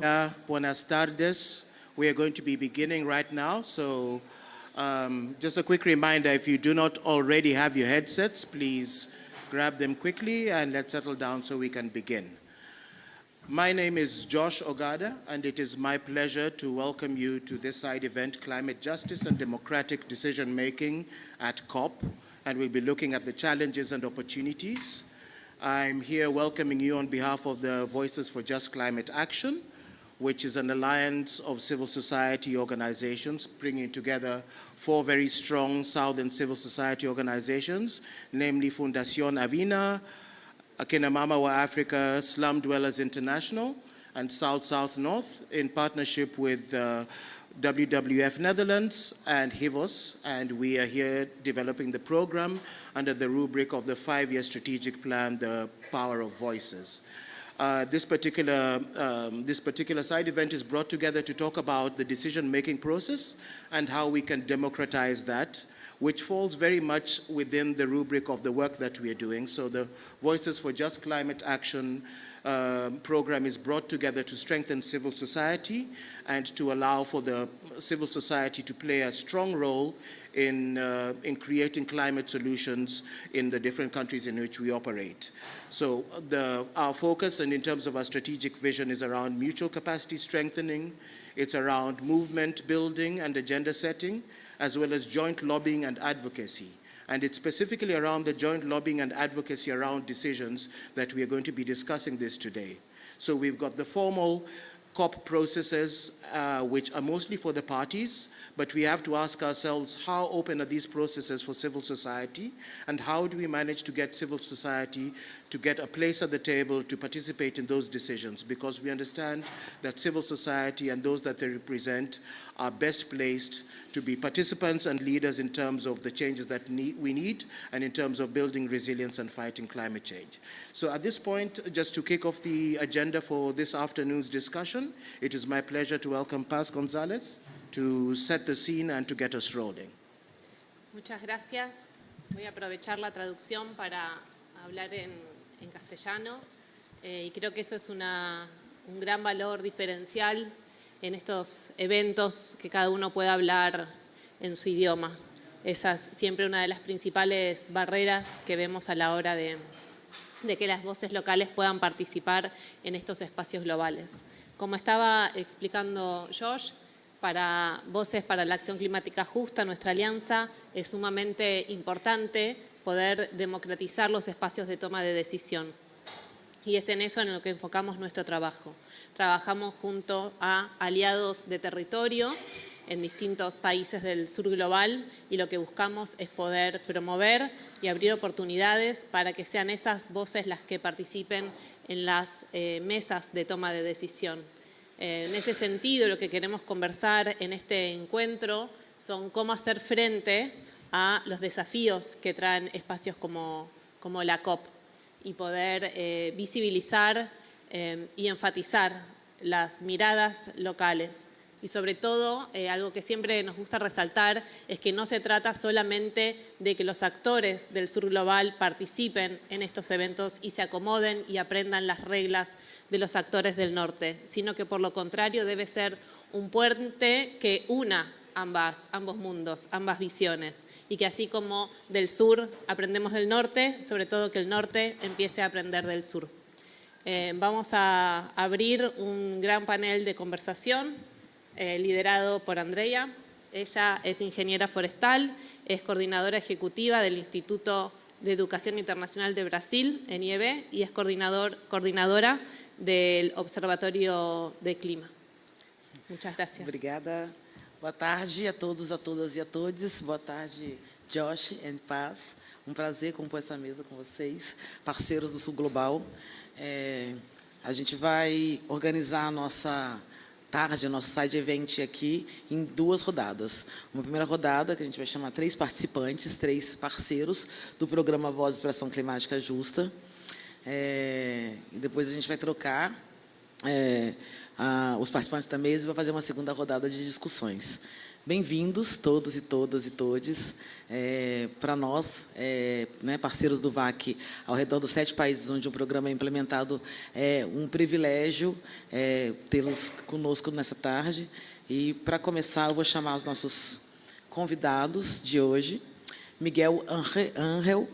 Buenas tardes. We are going to be beginning right now, so just a quick reminder, if you do not already have your headsets, please grab them quickly and let's settle down so we can begin. My name is Josh Ogada, and it is my pleasure to welcome you to this side event, Climate Justice and Democratic Decision Making at COP, and we'll be looking at the challenges and opportunities. I'm here welcoming you on behalf of the Voices for Just Climate Action, which is an alliance of civil society organizations bringing together 4 very strong Southern civil society organizations, namely Fundación Avina, Akina Mama wa Africa, Slum Dwellers International, and South-South North, in partnership with WWF Netherlands and HIVOS, and we are here developing the program under the rubric of the 5-year strategic plan, The Power of Voices. This particular side event is brought together to talk about the decision-making process and how we can democratize that, which falls very much within the rubric of the work that we are doing. So the Voices for Just Climate Action program is brought together to strengthen civil society and to allow for the civil society to play a strong role in creating climate solutions in the different countries in which we operate. So our focus, and in terms of our strategic vision, is around mutual capacity strengthening. It's around movement building and agenda setting, as well as joint lobbying and advocacy. And it's specifically around the joint lobbying and advocacy around decisions that we are going to be discussing this today. So we've got the formal COP processes, which are mostly for the parties, but we have to ask ourselves, how open are these processes for civil society, and how do we manage to get civil society to get a place at the table to participate in those decisions? Because we understand that civil society and those that they represent are best placed to be participants and leaders in terms of the changes that we need, and in terms of building resilience and fighting climate change. So at this point, just to kick off the agenda for this afternoon's discussion, it is my pleasure to welcome Paz González to set the scene and to get us rolling. Muchas gracias. Voy a aprovechar la traducción para hablar en castellano y creo que eso es un gran valor diferencial en estos eventos, que cada uno pueda hablar en su idioma. Esa es siempre una de las principales barreras que vemos a la hora de que las voces locales puedan participar en estos espacios globales. Como estaba explicando Josh, para Voces para la Acción Climática Justa, nuestra alianza, es sumamente importante poder democratizar los espacios de toma de decisión. Y es en eso en lo que enfocamos nuestro trabajo. Trabajamos junto a aliados de territorio en distintos países del sur global, y lo que buscamos es poder promover y abrir oportunidades para que sean esas voces las que participen en las mesas de toma de decisión. En ese sentido, lo que queremos conversar en este encuentro son cómo hacer frente a los desafíos que traen espacios como la COP, y poder visibilizar y enfatizar las miradas locales. Y sobre todo, algo que siempre nos gusta resaltar es que no se trata solamente de que los actores del sur global participen en estos eventos y se acomoden y aprendan las reglas de los actores del norte, sino que por lo contrario debe ser un puente que una ambos mundos, ambas visiones, y que así como del sur aprendemos del norte, sobre todo que el norte empiece a aprender del sur. Vamos a abrir un gran panel de conversación liderado por Andrea. Ella es ingeniera forestal, es coordinadora ejecutiva del Instituto de Educación Internacional de Brasil, NIEB, y es coordinadora del Observatorio de Clima. Muchas gracias. Obrigada. Boa tarde a todos, a todas e a todos. Boa tarde, Josh e Paz. Prazer compor essa mesa com vocês, parceiros do Sul Global. A gente vai organizar a nossa tarde, nosso side event aqui em 2 rodadas. Uma primeira rodada, que a gente vai chamar 3 participantes, 3 parceiros do programa Vozes para a Ação Climática Justa. E depois a gente vai trocar os participantes da mesa e vai fazer uma segunda rodada de discussões. Bem-vindos todos e todas e todes. Para nós, né, parceiros do VAC, ao redor dos 7 países onde o programa é implementado, é um privilégio tê-los conosco nessa tarde. E, para começar, eu vou chamar os nossos convidados de hoje. Miguel Ángel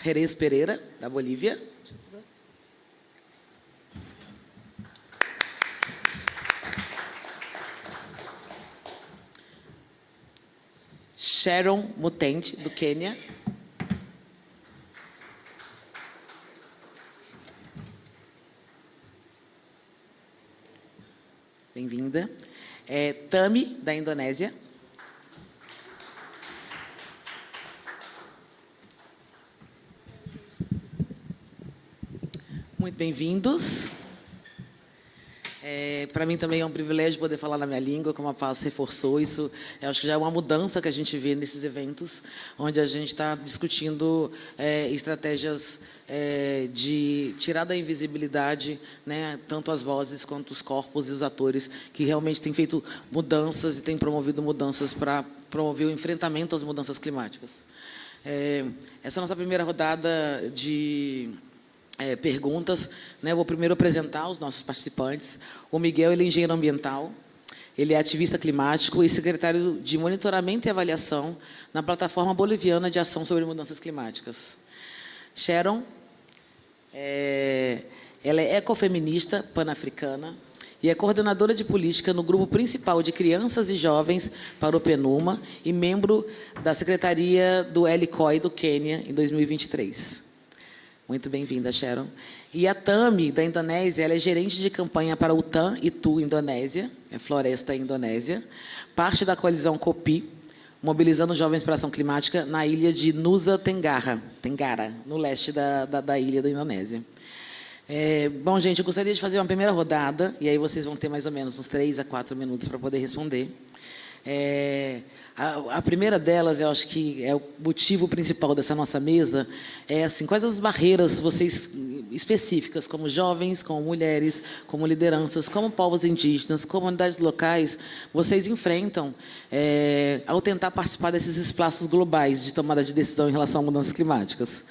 Jerez Pereira, da Bolívia. Sharon Mutende, do Quênia. Bem-vinda. Tami, da Indonésia. Muito bem-vindos. Para mim também é um privilégio poder falar na minha língua, como a Paz reforçou isso. Eu acho que já é uma mudança que a gente vê nesses eventos, onde a gente está discutindo estratégias de tirar da invisibilidade, né, tanto as vozes quanto os corpos e os atores que realmente têm feito mudanças e têm promovido mudanças para promover o enfrentamento às mudanças climáticas. Essa é a nossa primeira rodada de perguntas, né? Eu vou primeiro apresentar os nossos participantes. O Miguel, ele é engenheiro ambiental, ele é ativista climático e secretário de monitoramento e avaliação na plataforma boliviana de ação sobre mudanças climáticas. Sharon, ela é ecofeminista panafricana e é coordenadora de política no grupo principal de crianças e jovens para o PNUMA e membro da secretaria do LCOI do Quênia em 2023. Muito bem-vinda, Sharon. E a Tami, da Indonésia, ela é gerente de campanha para o TAN e TU Indonésia, Floresta Indonésia, parte da coalizão COPI, mobilizando jovens para a ação climática na ilha de Nusa Tenggara, no leste da ilha da Indonésia. Bom, gente, eu gostaria de fazer uma primeira rodada, e aí vocês vão ter mais ou menos uns 3 a 4 minutos para poder responder. A primeira delas, eu acho que é o motivo principal dessa nossa mesa, é assim, quais as barreiras vocês específicas, como jovens, como mulheres, como lideranças, como povos indígenas, comunidades locais, vocês enfrentam ao tentar participar desses espaços globais de tomada de decisão em relação a mudanças climáticas.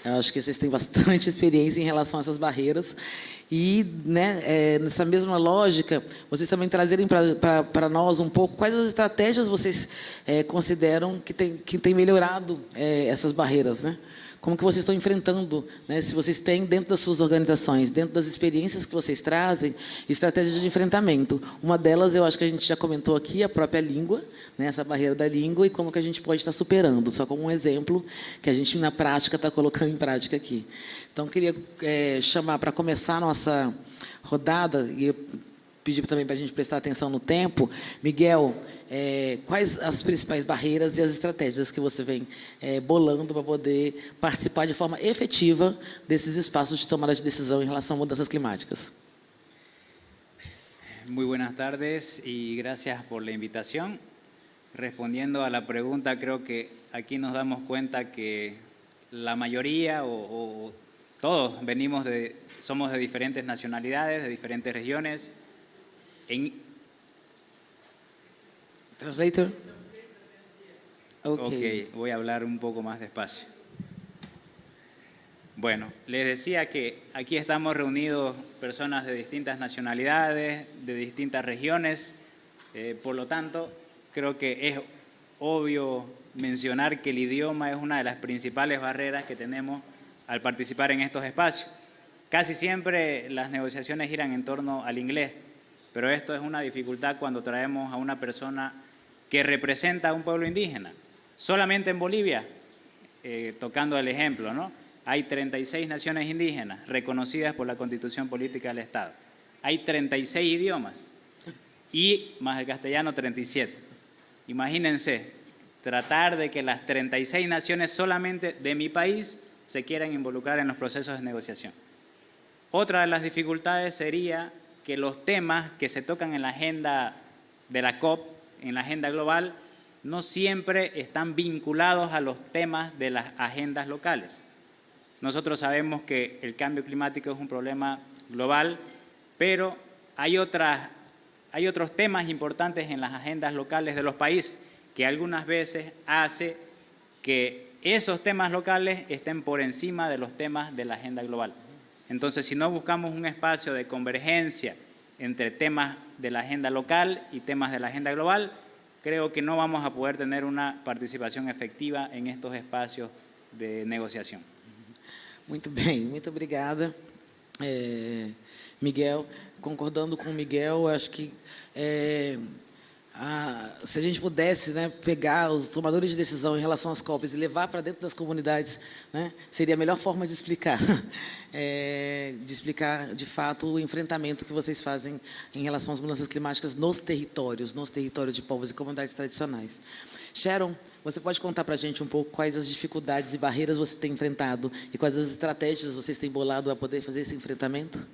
Eu acho que vocês têm bastante experiência em relação a essas barreiras. E, né, nessa mesma lógica, vocês também trazerem para nós um pouco quais as estratégias vocês consideram que tem melhorado essas barreiras, né? Como que vocês estão enfrentando, né? Se vocês têm dentro das suas organizações, dentro das experiências que vocês trazem, estratégias de enfrentamento. Uma delas, eu acho que a gente já comentou aqui, a própria língua, né? Essa barreira da língua e como que a gente pode estar superando, só como um exemplo que a gente, na prática, está colocando em prática aqui. Então, queria chamar para começar a nossa rodada, e eu pedir também para a gente prestar atenção no tempo. Miguel, quais as principais barreiras e as estratégias que você vem bolando para poder participar de forma efetiva desses espaços de tomada de decisão em relação a mudanças climáticas? Muy buenas tardes y gracias por la invitación. Respondiendo a la pregunta, creo que aquí nos damos cuenta que la mayoría o todos somos de diferentes nacionalidades, de diferentes regiones. Translator? Ok, voy a hablar un poco más despacio. Bueno, les decía que aquí estamos reunidos personas de distintas nacionalidades, de distintas regiones, por lo tanto, creo que es obvio mencionar que el idioma es una de las principales barreras que tenemos al participar en estos espacios. Casi siempre las negociaciones giran en torno al inglés, pero esto es una dificultad cuando traemos a una persona que representa a un pueblo indígena. Solamente en Bolivia, tocando el ejemplo, ¿no? Hay 36 naciones indígenas reconocidas por la Constitución Política del Estado. Hay 36 idiomas y, más el castellano, 37. Imagínense, tratar de que las 36 naciones solamente de mi país se quieran involucrar en los procesos de negociación. Otra de las dificultades sería que los temas que se tocan en la agenda de la COP, en la agenda global, no siempre están vinculados a los temas de las agendas locales. Nosotros sabemos que el cambio climático es un problema global, pero hay hay otros temas importantes en las agendas locales de los países que algunas veces hace que esos temas locales estén por encima de los temas de la agenda global. Entonces, si no buscamos un espacio de convergencia entre temas de la agenda local y temas de la agenda global, creo que no vamos a poder tener una participación efectiva en estos espacios de negociación. Muito bem, muito obrigada. Miguel, concordando com o Miguel, eu acho que se a gente pudesse, né, pegar os tomadores de decisão em relação às COPs e levar para dentro das comunidades, né, seria a melhor forma de explicar, de fato o enfrentamento que vocês fazem em relação às mudanças climáticas nos territórios de povos e comunidades tradicionais. Sharon, você pode contar para a gente um pouco quais as dificuldades e barreiras você tem enfrentado e quais as estratégias vocês têm bolado a poder fazer esse enfrentamento?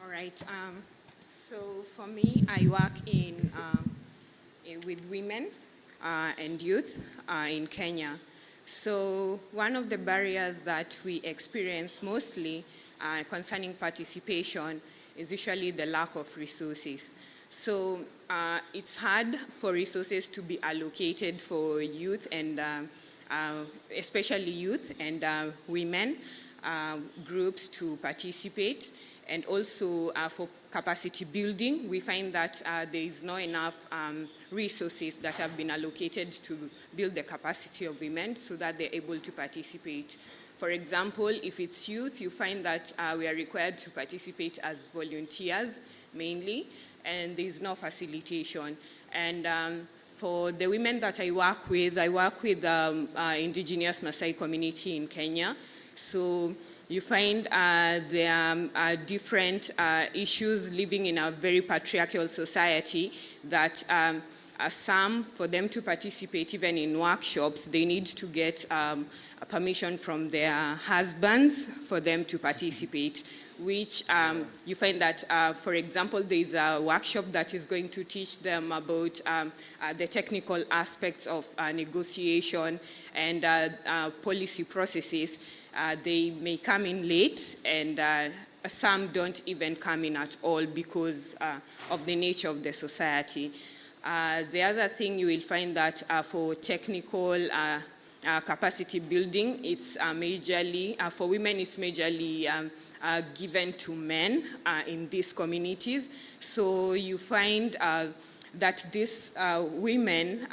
Right. So for me, I work with women and youth in Kenya. So one of the barriers that we experience mostly concerning participation is usually the lack of resources. So it's hard for resources to be allocated for youth and especially youth and women groups to participate. And also for capacity building, we find that there is not enough resources that have been allocated to build the capacity of women so that they're able to participate. For example, if it's youth, you find that we are required to participate as volunteers mainly, and there's no facilitation. And for the women that I work with Indigenous Maasai community in Kenya. So you find there are different issues living in a very patriarchal society that some, for them to participate even in workshops, they need to get permission from their husbands for them to participate, which you find that, for example, there's a workshop that is going to teach them about the technical aspects of negotiation and policy processes. They may come in late, and some don't even come in at all because of the nature of the society. The other thing you will find that for technical capacity building, it's majorly, for women, it's majorly given to men in these communities. So you find that these women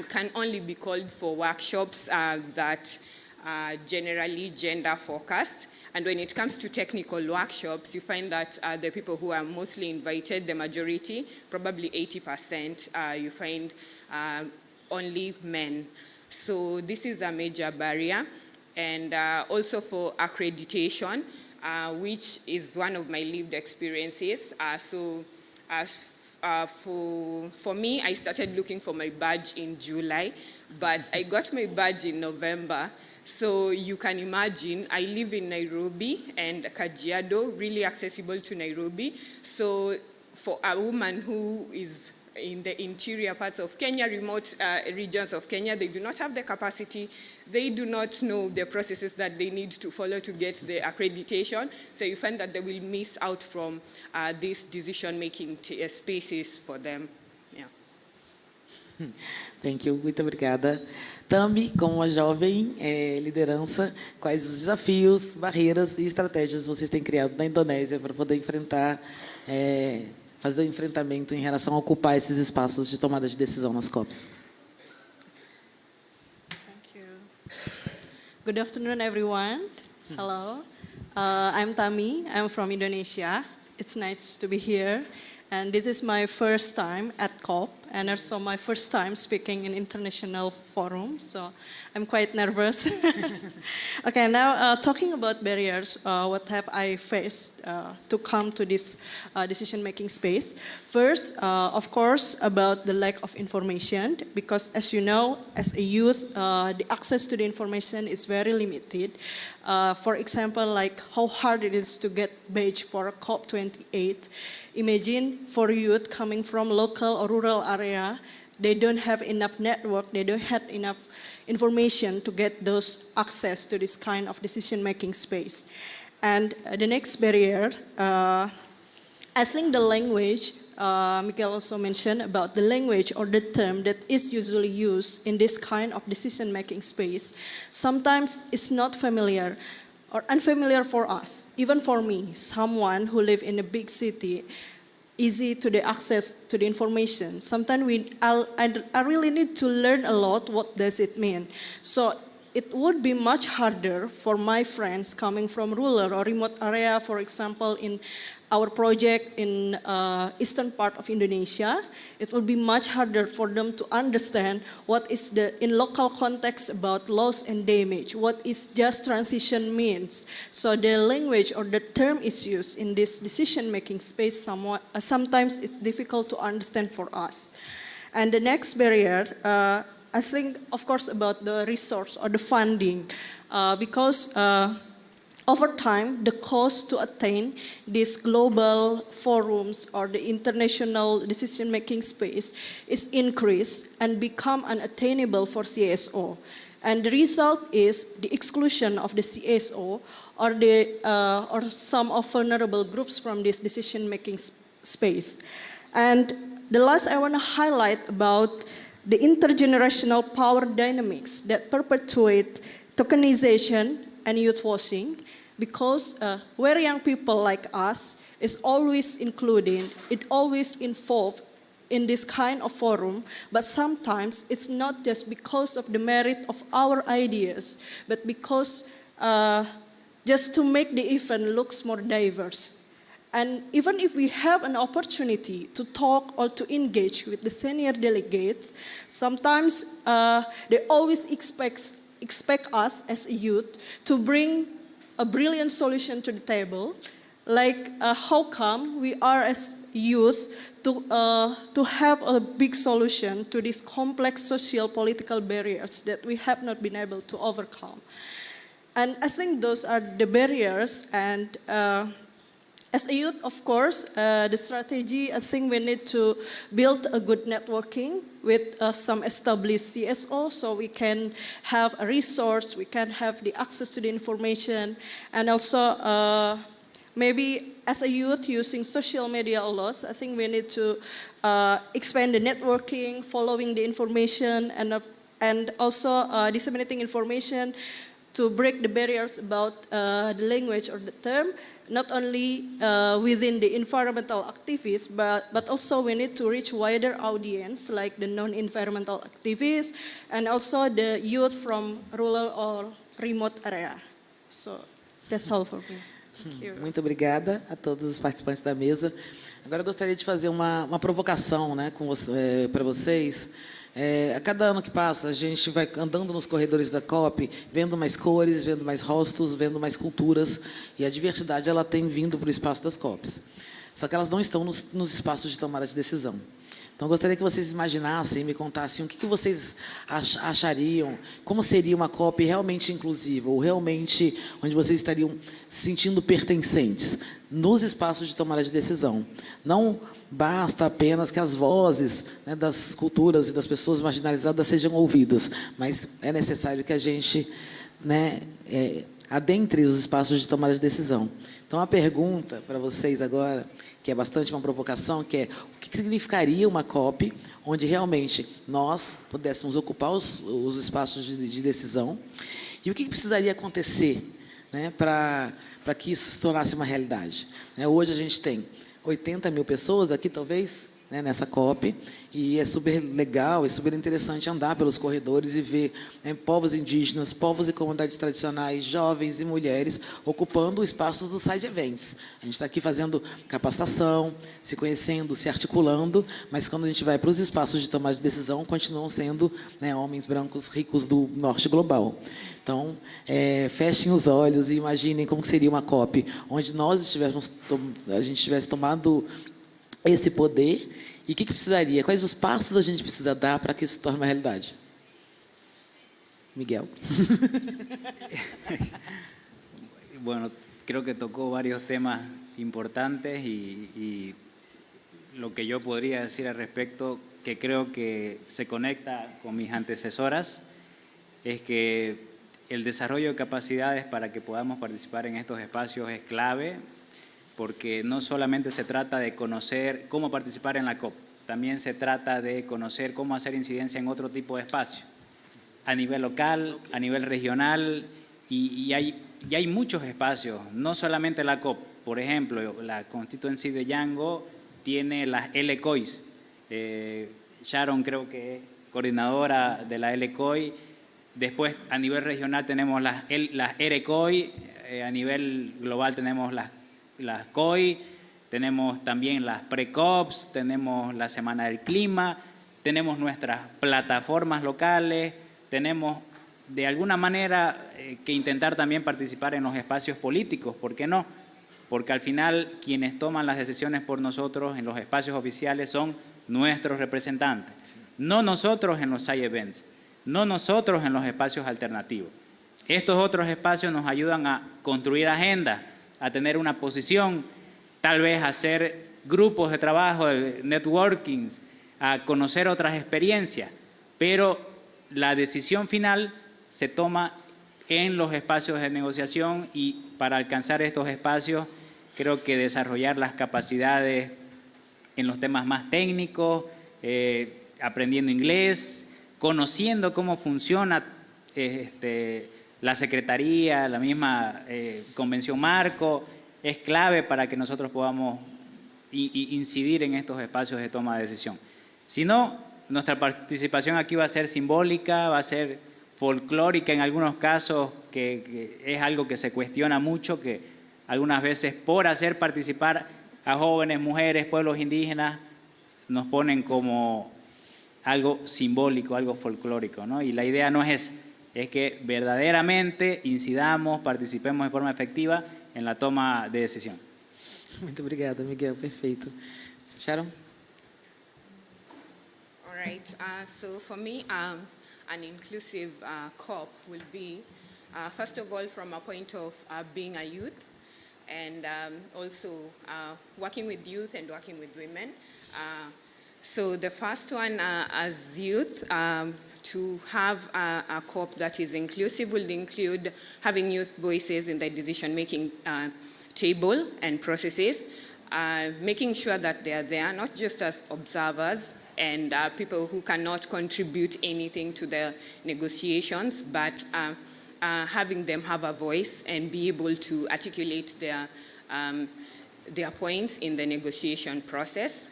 can only be called for workshops that generally gender focused. And when it comes to technical workshops, you find that the people who are mostly invited, the majority, probably 80%, you find only men. So this is a major barrier. And also for accreditation, which is one of my lived experiences. For me, I started looking for my badge in July, but I got my badge in November. So you can imagine, I live in Nairobi and Kajiado, really accessible to Nairobi. So for a woman who is in the interior parts of Kenya, remote regions of Kenya, they do not have the capacity. They do not know the processes that they need to follow to get the accreditation. So you find that they will miss out from these decision-making spaces for them. Yeah. Thank you, muito obrigada. Tami, como uma jovem liderança, quais os desafios, barreiras e estratégias vocês têm criado na Indonésia para poder enfrentar, fazer o enfrentamento em relação a ocupar esses espaços de tomada de decisão nas COPs? Thank you. Good afternoon, everyone. Hello. I'm Tami. I'm from Indonesia. It's nice to be here. And this is my first time at COP, and also my first time speaking in international forums, so I'm quite nervous. Okay, now talking about barriers, what have I faced to come to this decision-making space? First, of course, about the lack of information, because as you know, as a youth, the access to the information is very limited. For example, like how hard it is to get badge for COP28. Imagine for youth coming from local or rural area, they don't have enough network, they don't have enough information to get those access to this kind of decision-making space. And the next barrier, I think the language, Miguel also mentioned about the language or the term that is usually used in this kind of decision-making space, sometimes it's not familiar or unfamiliar for us, even for me, someone who live in a big city, easy to the access to the information. Sometimes I really need to learn a lot what does it mean. So it would be much harder for my friends coming from rural or remote area, for example, in our project in eastern part of Indonesia. It would be much harder for them to understand what is in local context about loss and damage, what is just transition means. So the language or the term is used in this decision-making space sometimes it's difficult to understand for us. And the next barrier, I think, of course, about the resource or the funding, because over time, the cost to attain these global forums or the international decision-making space is increased and become unattainable for CSO. And the result is the exclusion of the CSO or some of vulnerable groups from this decision-making space. And the last I want to highlight about the intergenerational power dynamics that perpetuate tokenization and youth washing, because where young people like us is always included, it always involved in this kind of forum, but sometimes it's not just because of the merit of our ideas, but because just to make the event looks more diverse. And even if we have an opportunity to talk or to engage with the senior delegates, sometimes they always expect us as a youth to bring a brilliant solution to the table, like how come we are as youth to have a big solution to these complex social political barriers that we have not been able to overcome. And I think those are the barriers, and as a youth, of course, the strategy, I think we need to build a good networking with some established CSO so we can have a resource, we can have the access to the information, and also maybe as a youth using social media a lot, I think we need to expand the networking, following the information, and also disseminating information to break the barriers about the language or the term, not only within the environmental activists, but also we need to reach wider audience like the non-environmental activists and also the youth from rural or remote area. So that's all for me. Thank you. Muito obrigada a todos os participantes da mesa. Agora eu gostaria de fazer uma provocação, né, para vocês. A cada ano que passa, a gente vai andando nos corredores da COP, vendo mais cores, vendo mais rostos, vendo mais culturas, e a diversidade ela tem vindo para o espaço das COPs. Só que elas não estão nos espaços de tomada de decisão. Então, eu gostaria que vocês imaginassem e me contassem o que vocês achariam, como seria uma COP realmente inclusiva, ou realmente onde vocês estariam se sentindo pertencentes nos espaços de tomada de decisão. Não basta apenas que as vozes, né, das culturas e das pessoas marginalizadas sejam ouvidas, mas é necessário que a gente, né, adentre os espaços de tomada de decisão. Então, a pergunta para vocês agora, que é bastante uma provocação, que é o que significaria uma COP onde realmente nós pudéssemos ocupar os espaços de decisão e o que precisaria acontecer, né, para que isso se tornasse uma realidade. Hoje a gente tem 80 mil pessoas aqui, talvez, né, nessa COP, e é super legal, é super interessante andar pelos corredores e ver, né, povos indígenas, povos e comunidades tradicionais, jovens e mulheres ocupando espaços dos side events. A gente está aqui fazendo capacitação, se conhecendo, se articulando, mas quando a gente vai para os espaços de tomada de decisão, continuam sendo, né, homens brancos ricos do norte global. Então, fechem os olhos e imaginem como seria uma COP onde a gente tivesse tomado esse poder e o que precisaria, quais os passos a gente precisa dar para que isso se torne uma realidade. Miguel. Bueno, creo que tocó varios temas importantes y lo que yo podría decir al respecto, que creo que se conecta con mis antecesoras, es que el desarrollo de capacidades para que podamos participar en estos espacios es clave, porque no solamente se trata de conocer cómo participar en la COP, también se trata de conocer cómo hacer incidencia en otro tipo de espacios, a nivel local, a nivel regional, y hay muchos espacios, no solamente la COP. Por ejemplo, la Constituency de Yango tiene las LCOIs. Sharon creo que es coordinadora de la LCOI. Después, a nivel regional tenemos las RCOI, a nivel global tenemos las COI, tenemos también las pre-COPs, tenemos la Semana del Clima, tenemos nuestras plataformas locales, tenemos de alguna manera que intentar también participar en los espacios políticos, ¿por qué no? Porque al final quienes toman las decisiones por nosotros en los espacios oficiales son nuestros representantes, no nosotros en los side events, no nosotros en los espacios alternativos. Estos otros espacios nos ayudan a construir agendas, a tener una posición, tal vez a hacer grupos de trabajo, networkings, a conocer otras experiencias, pero la decisión final se toma en los espacios de negociación, y para alcanzar estos espacios creo que desarrollar las capacidades en los temas más técnicos, aprendiendo inglés, conociendo cómo funciona la Secretaría, la misma Convención Marco, es clave para que nosotros podamos incidir en estos espacios de toma de decisión. Si no, nuestra participación aquí va a ser simbólica, va a ser folclórica en algunos casos, que es algo que se cuestiona mucho, que algunas veces por hacer participar a jóvenes, mujeres, pueblos indígenas, nos ponen como algo simbólico, algo folclórico, ¿no? Y la idea no es esa, es que verdaderamente incidamos, participemos de forma efectiva en la toma de decisión. Muito obrigada, Miguel. Perfeito. Sharon? All right. So for me, an inclusive COP will be, first of all, from a point of being a youth, and also working with youth and working with women. So the first one, as youth, to have a COP that is inclusive will include having youth voices in the decision-making table and processes, making sure that they are there, not just as observers and people who cannot contribute anything to the negotiations, but having them have a voice and be able to articulate their points in the negotiation process.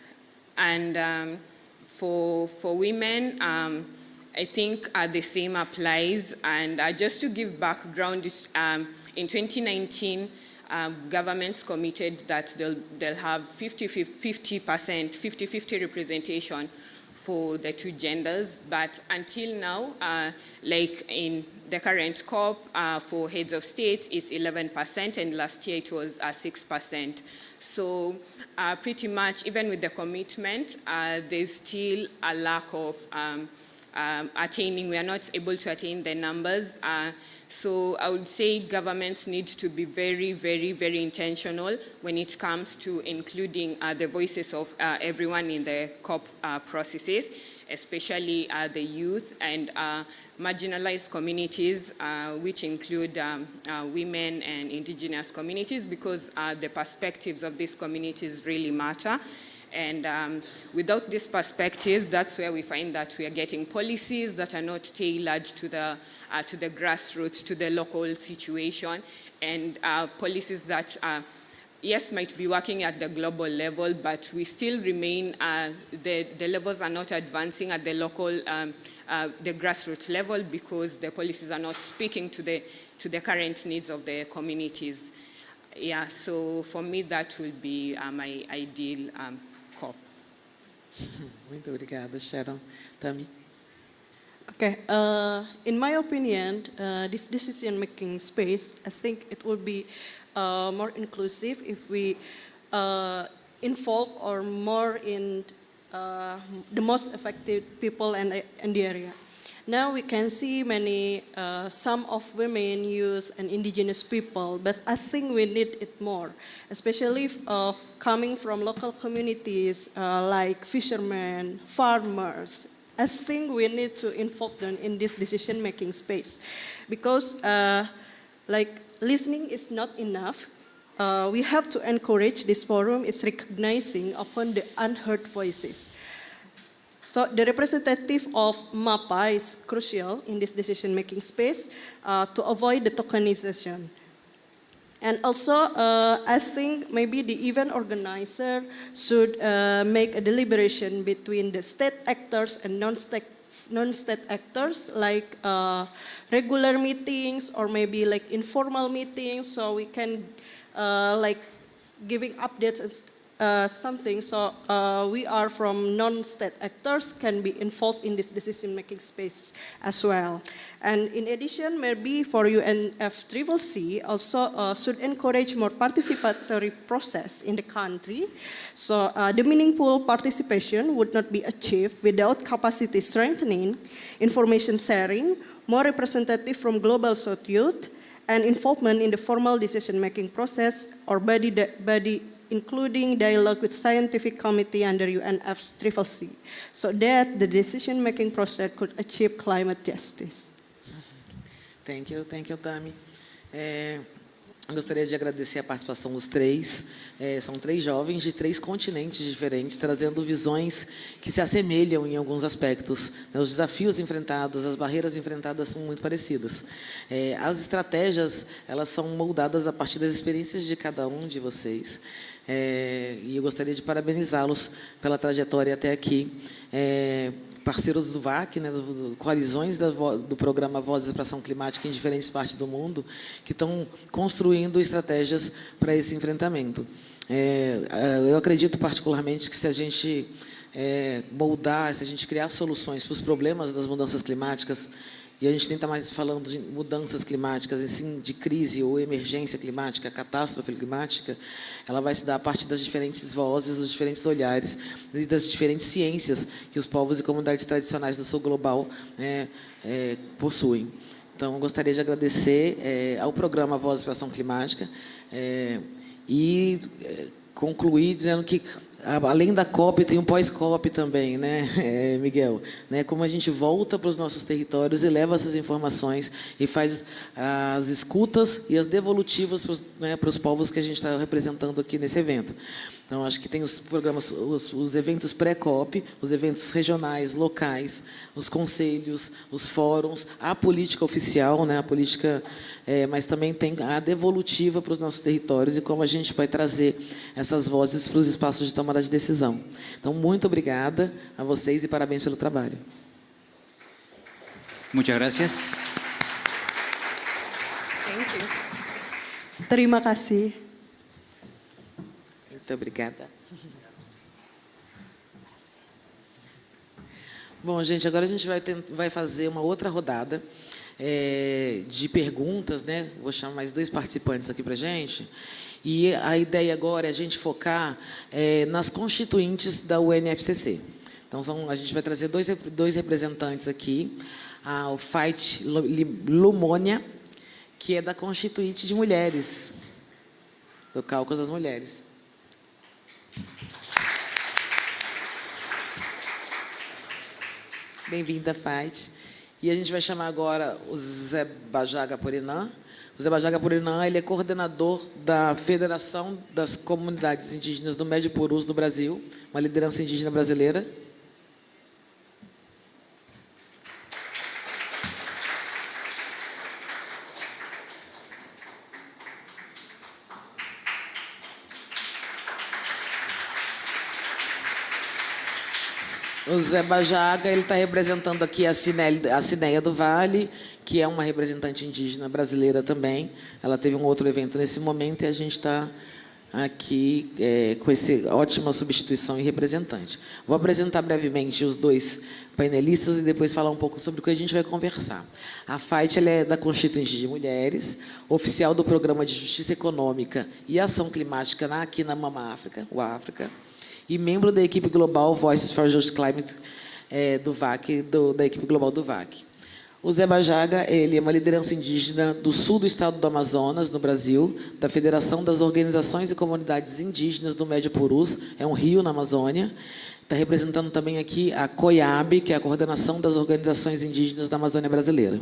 And for women, I think the same applies. And just to give background, in 2019, governments committed that they'll have 50-50 representation for the two genders. But until now, like in the current COP, for heads of states, it's 11%, and last year it was 6%. So pretty much, even with the commitment, there's still a lack of attaining. We are not able to attain the numbers. So I would say governments need to be very, very, very intentional when it comes to including the voices of everyone in the COP processes, especially the youth and marginalized communities, which include women and indigenous communities, because the perspectives of these communities really matter. And without this perspective, that's where we find that we are getting policies that are not tailored to the grassroots, to the local situation, and policies that, yes, might be working at the global level, but we still remain, the levels are not advancing at the local, the grassroots level, because the policies are not speaking to the current needs of the communities. Yeah, so for me, that will be my ideal COP. Muito obrigada, Sharon. Tami? Okay, in my opinion, this decision-making space, I think it will be more inclusive if we involve or more in the most effective people in the area. Now we can see many, some of women, youth, and indigenous people, but I think we need it more, especially coming from local communities like fishermen, farmers, I think we need to involve them in this decision-making space, because like listening is not enough. We have to encourage this forum is recognizing upon the unheard voices. So the representative of MAPA is crucial in this decision-making space to avoid the tokenization. And also, I think maybe the event organizer should make a deliberation between the state actors and non-state actors, like regular meetings or maybe like informal meetings, so we can like giving updates and something. So we are from non-state actors can be involved in this decision-making space as well. And in addition, maybe for UNFCCC also should encourage more participatory process in the country. So the meaningful participation would not be achieved without capacity strengthening, information sharing, more representative from global South youth, and involvement in the formal decision-making process or body including dialogue with scientific committee under UNFCCC, so that the decision-making process could achieve climate justice. Thank you, Tami. Gostaria de agradecer a participação dos três. São três jovens de três continentes diferentes, trazendo visões que se assemelham em alguns aspectos. Os desafios enfrentados, as barreiras enfrentadas são muito parecidas. As estratégias, elas são moldadas a partir das experiências de cada um de vocês. E eu gostaria de parabenizá-los pela trajetória até aqui. Parceiros do VAC, né, coalizões do programa Vozes para Ação Climática em diferentes partes do mundo, que estão construindo estratégias para esse enfrentamento. Eu acredito particularmente que se a gente moldar, se a gente criar soluções para os problemas das mudanças climáticas, e a gente nem está mais falando de mudanças climáticas, e sim de crise ou emergência climática, catástrofe climática, ela vai se dar a partir das diferentes vozes, dos diferentes olhares e das diferentes ciências que os povos e comunidades tradicionais do sul global possuem. Então, eu gostaria de agradecer ao programa Vozes para Ação Climática e concluir dizendo que, além da COP, tem um pós-COP também, né, Miguel? Como a gente volta para os nossos territórios e leva essas informações e faz as escutas e as devolutivas para os povos que a gente está representando aqui nesse evento. Então, acho que tem os programas, os eventos pré-COP, os eventos regionais, locais, os conselhos, os fóruns, a política oficial, né, a política, mas também tem a devolutiva para os nossos territórios e como a gente vai trazer essas vozes para os espaços de tomada de decisão. Então, muito obrigada a vocês e parabéns pelo trabalho. Muchas gracias. Thank you. Terima kasih. Muito obrigada. Bom, gente, agora a gente vai fazer uma outra rodada de perguntas, né? Vou chamar mais 2 participantes aqui para a gente. E a ideia agora é a gente focar nas constituintes da UNFCCC. Então, a gente vai trazer dois representantes aqui. O Fight Lumônia, que é da Constituinte de Mulheres, do Caucus das Mulheres. Bem-vinda, Fight. E a gente vai chamar agora o Zé Bajaga Purinã. O Zé Bajaga Purinã, ele é coordenador da Federação das Comunidades Indígenas do Médio Purus do Brasil, uma liderança indígena brasileira. O Zé Bajaga, ele está representando aqui a Cineia do Vale, que é uma representante indígena brasileira também. Ela teve um outro evento nesse momento e a gente está aqui com essa ótima substituição e representante. Vou apresentar brevemente os 2 painelistas e depois falar um pouco sobre o que a gente vai conversar. A Fight, ela é da Constituinte de Mulheres, oficial do Programa de Justiça Econômica e Ação Climática aqui na Mama África, o África, e membro da equipe global Voices for Just Climate do VAC, da equipe global do VAC. O Zé Bajaga, ele é uma liderança indígena do sul do estado do Amazonas, no Brasil, da Federação das Organizações e Comunidades Indígenas do Médio Purus, é um rio na Amazônia, está representando também aqui a COIAB, que é a Coordenação das Organizações Indígenas da Amazônia Brasileira.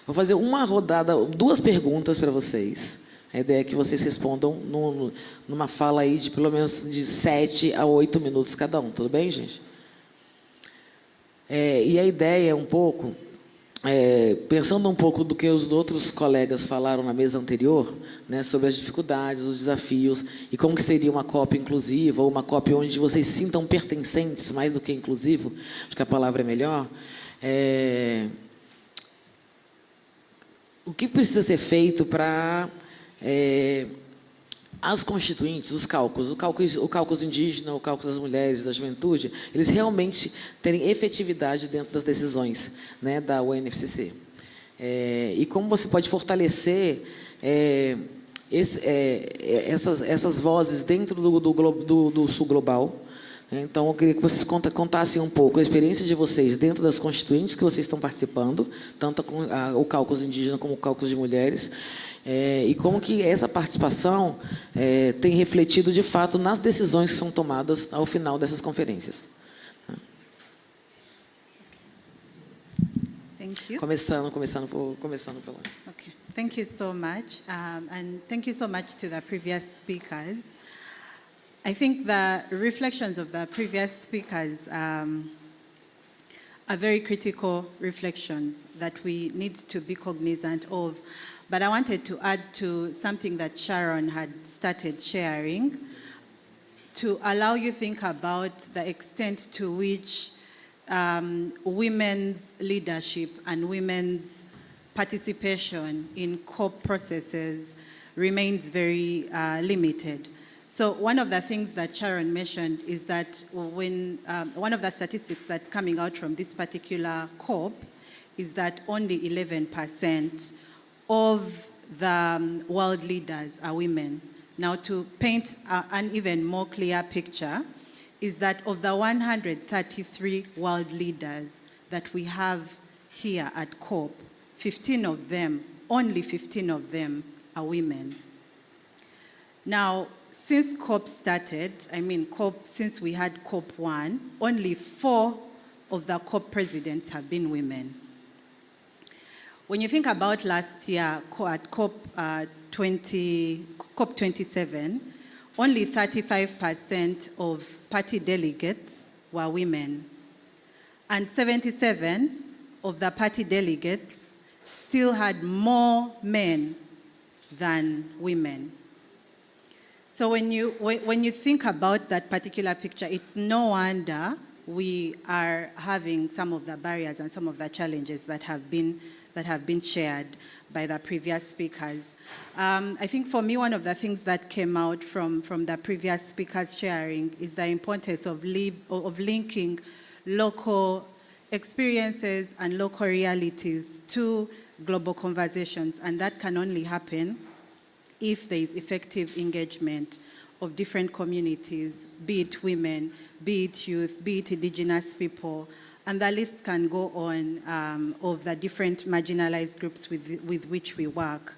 Vou fazer uma rodada, 2 perguntas para vocês. A ideia é que vocês respondam numa fala aí de pelo menos de 7 a 8 minutos cada um. Tudo bem, gente? E a ideia é um pouco, pensando um pouco do que os outros colegas falaram na mesa anterior, né, sobre as dificuldades, os desafios, e como que seria uma COP inclusiva, ou uma COP onde vocês sintam pertencentes, mais do que inclusivo, acho que a palavra é melhor. O que precisa ser feito para as constituintes, os caucus, o caucus indígena, o caucus das mulheres, da juventude, eles realmente terem efetividade dentro das decisões, né, da UNFCCC. E como você pode fortalecer essas vozes dentro do Sul Global. Então, eu queria que vocês contassem um pouco a experiência de vocês dentro das constituintes que vocês estão participando, tanto o caucus indígena como o caucus de mulheres, e como que essa participação tem refletido, de fato, nas decisões que são tomadas ao final dessas conferências. Thank you. Começando pela... Okay. Thank you so much, and thank you so much to the previous speakers. I think the reflections of the previous speakers are very critical reflections that we need to be cognizant of. But I wanted to add to something that Sharon had started sharing to allow you to think about the extent to which women's leadership and women's participation in COP processes remains very limited. So one of the things that Sharon mentioned is that when one of the statistics that's coming out from this particular COP is that only 11% of the world leaders are women. Now, to paint an even more clear picture, is that of the 133 world leaders that we have here at COP, 15 of them, only 15 of them are women. Now, since COP started, since we had COP1, only 4 of the COP presidents have been women. When you think about last year at COP27, only 35% of party delegates were women. And 77 of the party delegates still had more men than women. So when you think about that particular picture, it's no wonder we are having some of the barriers and some of the challenges that have been shared by the previous speakers. I think for me, one of the things that came out from the previous speakers sharing is the importance of linking local experiences and local realities to global conversations, and that can only happen if there is effective engagement of different communities, be it women, be it youth, be it indigenous people, and the list can go on of the different marginalized groups with which we work.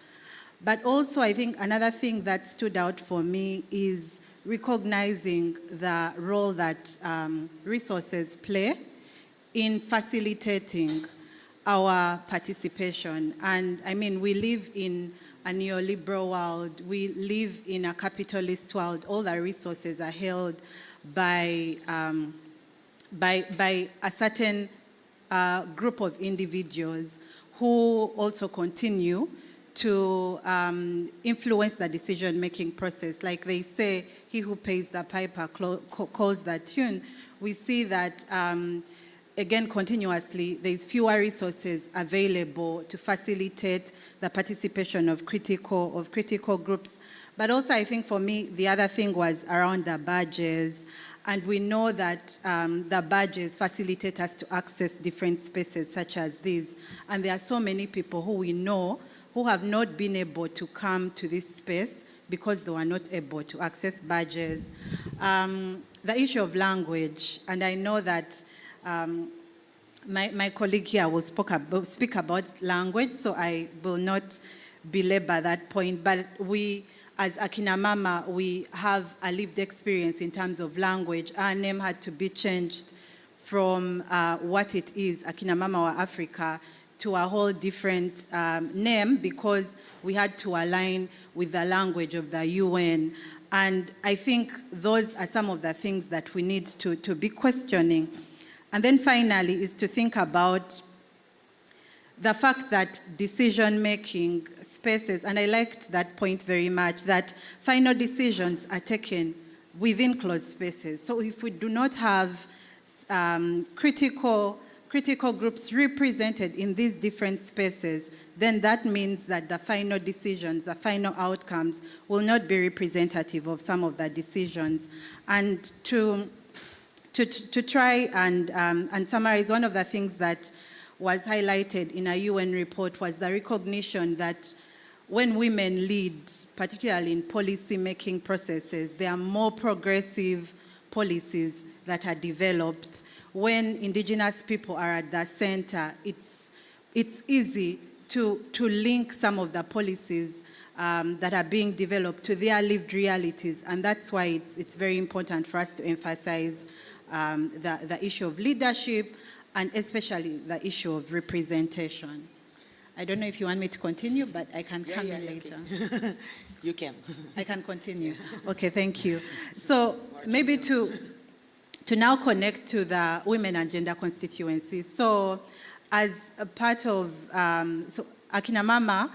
But also, I think another thing that stood out for me is recognizing the role that resources play in facilitating our participation. And we live in a neoliberal world. We live in a capitalist world. All the resources are held by a certain group of individuals who also continue to influence the decision-making process. Like they say, he who pays the piper calls the tune. We see that, again, continuously, there's fewer resources available to facilitate the participation of critical groups. But also, I think for me, the other thing was around the badges. And we know that the badges facilitate us to access different spaces such as these. And there are so many people who we know who have not been able to come to this space because they were not able to access badges. The issue of language, and I know that my colleague here will speak about language, so I will not belabor that point. But we as Akinamama, we have a lived experience in terms of language. Our name had to be changed from what it is, Akinamama or Africa, to a whole different name because we had to align with the language of the UN. And I think those are some of the things that we need to be questioning. And then finally is to think about the fact that decision-making spaces, and I liked that point very much, that final decisions are taken within closed spaces. So if we do not have critical groups represented in these different spaces, then that means that the final decisions, the final outcomes will not be representative of some of the decisions. And to try and summarize, one of the things that was highlighted in a UN report was the recognition that when women lead, particularly in policy-making processes, there are more progressive policies that are developed. When Indigenous people are at the center, it's easy to link some of the policies that are being developed to their lived realities, and that's why it's very important for us to emphasize the issue of leadership and especially the issue of representation. I don't know if you want me to continue, but I can come in later. Okay. You can. I can continue. Okay, thank you. So maybe to now connect to the women and gender constituency. So as a part of, so Akinamama,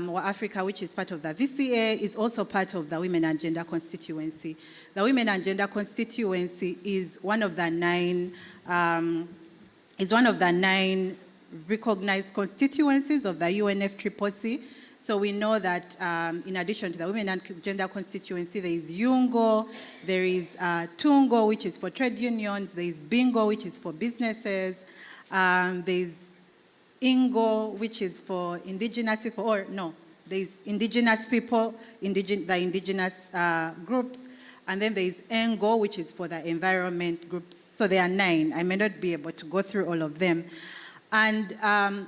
or Africa, which is part of the VCA, is also part of the Women and Gender Constituency. The Women and Gender Constituency is one of the nine recognized constituencies of the UNFCCC. So we know that in addition to the Women and Gender Constituency, there is Yungo, there is Tungo, which is for trade unions, there is Bingo, which is for businesses, there is Ingo, which is for indigenous people, or no, there is indigenous people, the indigenous groups, and then there is Engo, which is for the environment groups. So there are 9. I may not be able to go through all of them. And,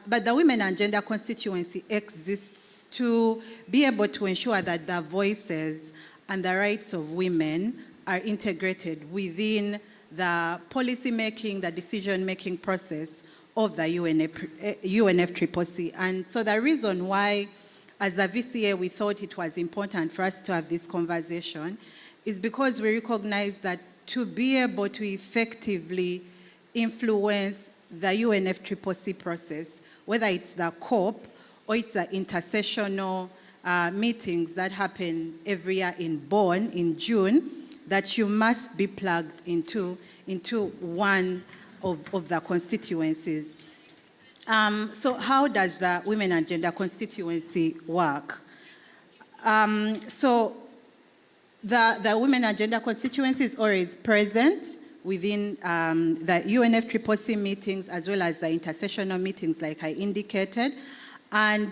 but the Women and Gender Constituency exists to be able to ensure that the voices and the rights of women are integrated within the policy-making, the decision-making process of the UNFCCC. And so the reason why, as the VCA, we thought it was important for us to have this conversation is because we recognize that to be able to effectively influence the UNFCCC process, whether it's the COP or it's the intersessional meetings that happen every year in Bonn in June, that you must be plugged into one of the constituencies. So how does the Women and Gender Constituency work? So the Women and Gender Constituency is always present within the UNFCCC meetings as well as the intersessional meetings like I indicated. And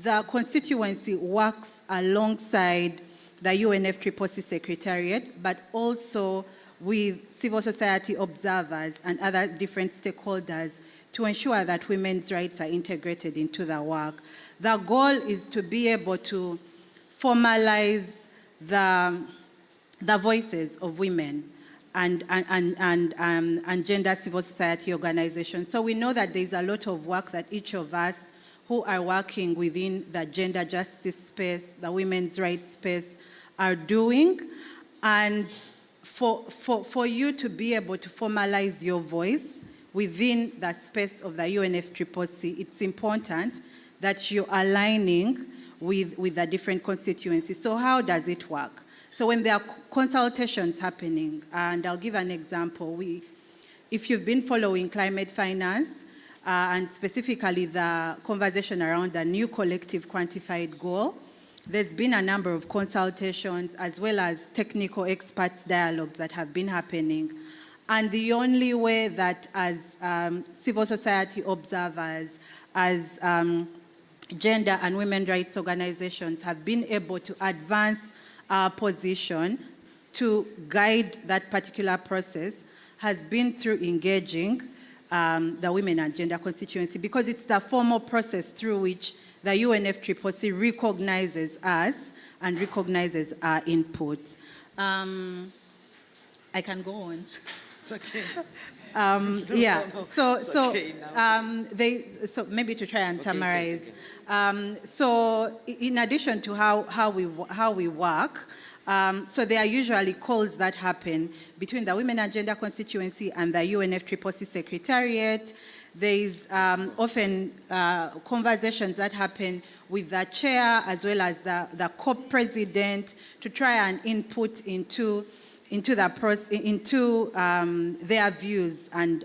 the constituency works alongside the UNFCCC Secretariat, but also with civil society observers and other different stakeholders to ensure that women's rights are integrated into the work. The goal is to be able to formalize the voices of women and gender civil society organizations. So we know that there's a lot of work that each of us who are working within the gender justice space, the women's rights space, are doing. And for you to be able to formalize your voice within the space of the UNFCCC, it's important that you're aligning with the different constituencies. So how does it work? So when there are consultations happening, and I'll give an example, if you've been following climate finance, and specifically the conversation around the new collective quantified goal, there's been a number of consultations as well as technical experts dialogues that have been happening. And the only way that as civil society observers, as gender and women rights organizations have been able to advance our position to guide that particular process has been through engaging the Women and Gender Constituency, because it's the formal process through which the UNFCCC recognizes us and recognizes our input. I can go on. It's okay. Yeah. No, So it's so okay now. so maybe to try and Okay, summarize. So in addition to how we work, so there are usually calls that happen between the Women and Gender Constituency and the UNFCCC Secretariat. There is often conversations that happen with the chair as well as the co-president to try and input into their views and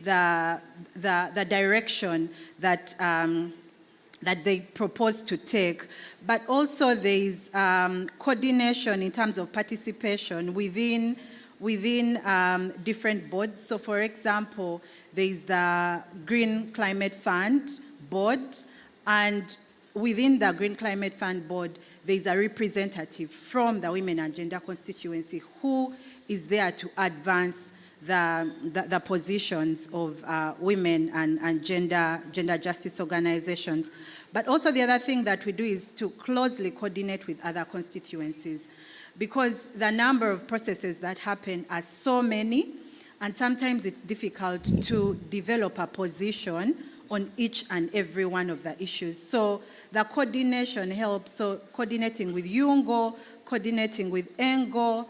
the direction that that they propose to take. But also there is coordination in terms of participation within different boards. So for example, there is the Green Climate Fund board, and within the Green Climate Fund board, there is a representative from the Women and Gender Constituency who is there to advance the positions of women and gender justice organizations. But also the other thing that we do is to closely coordinate with other constituencies, because the number of processes that happen are so many, and sometimes it's difficult to develop a position on each and every one of the issues. So the coordination helps, so coordinating with UNGO, coordinating with ENGO,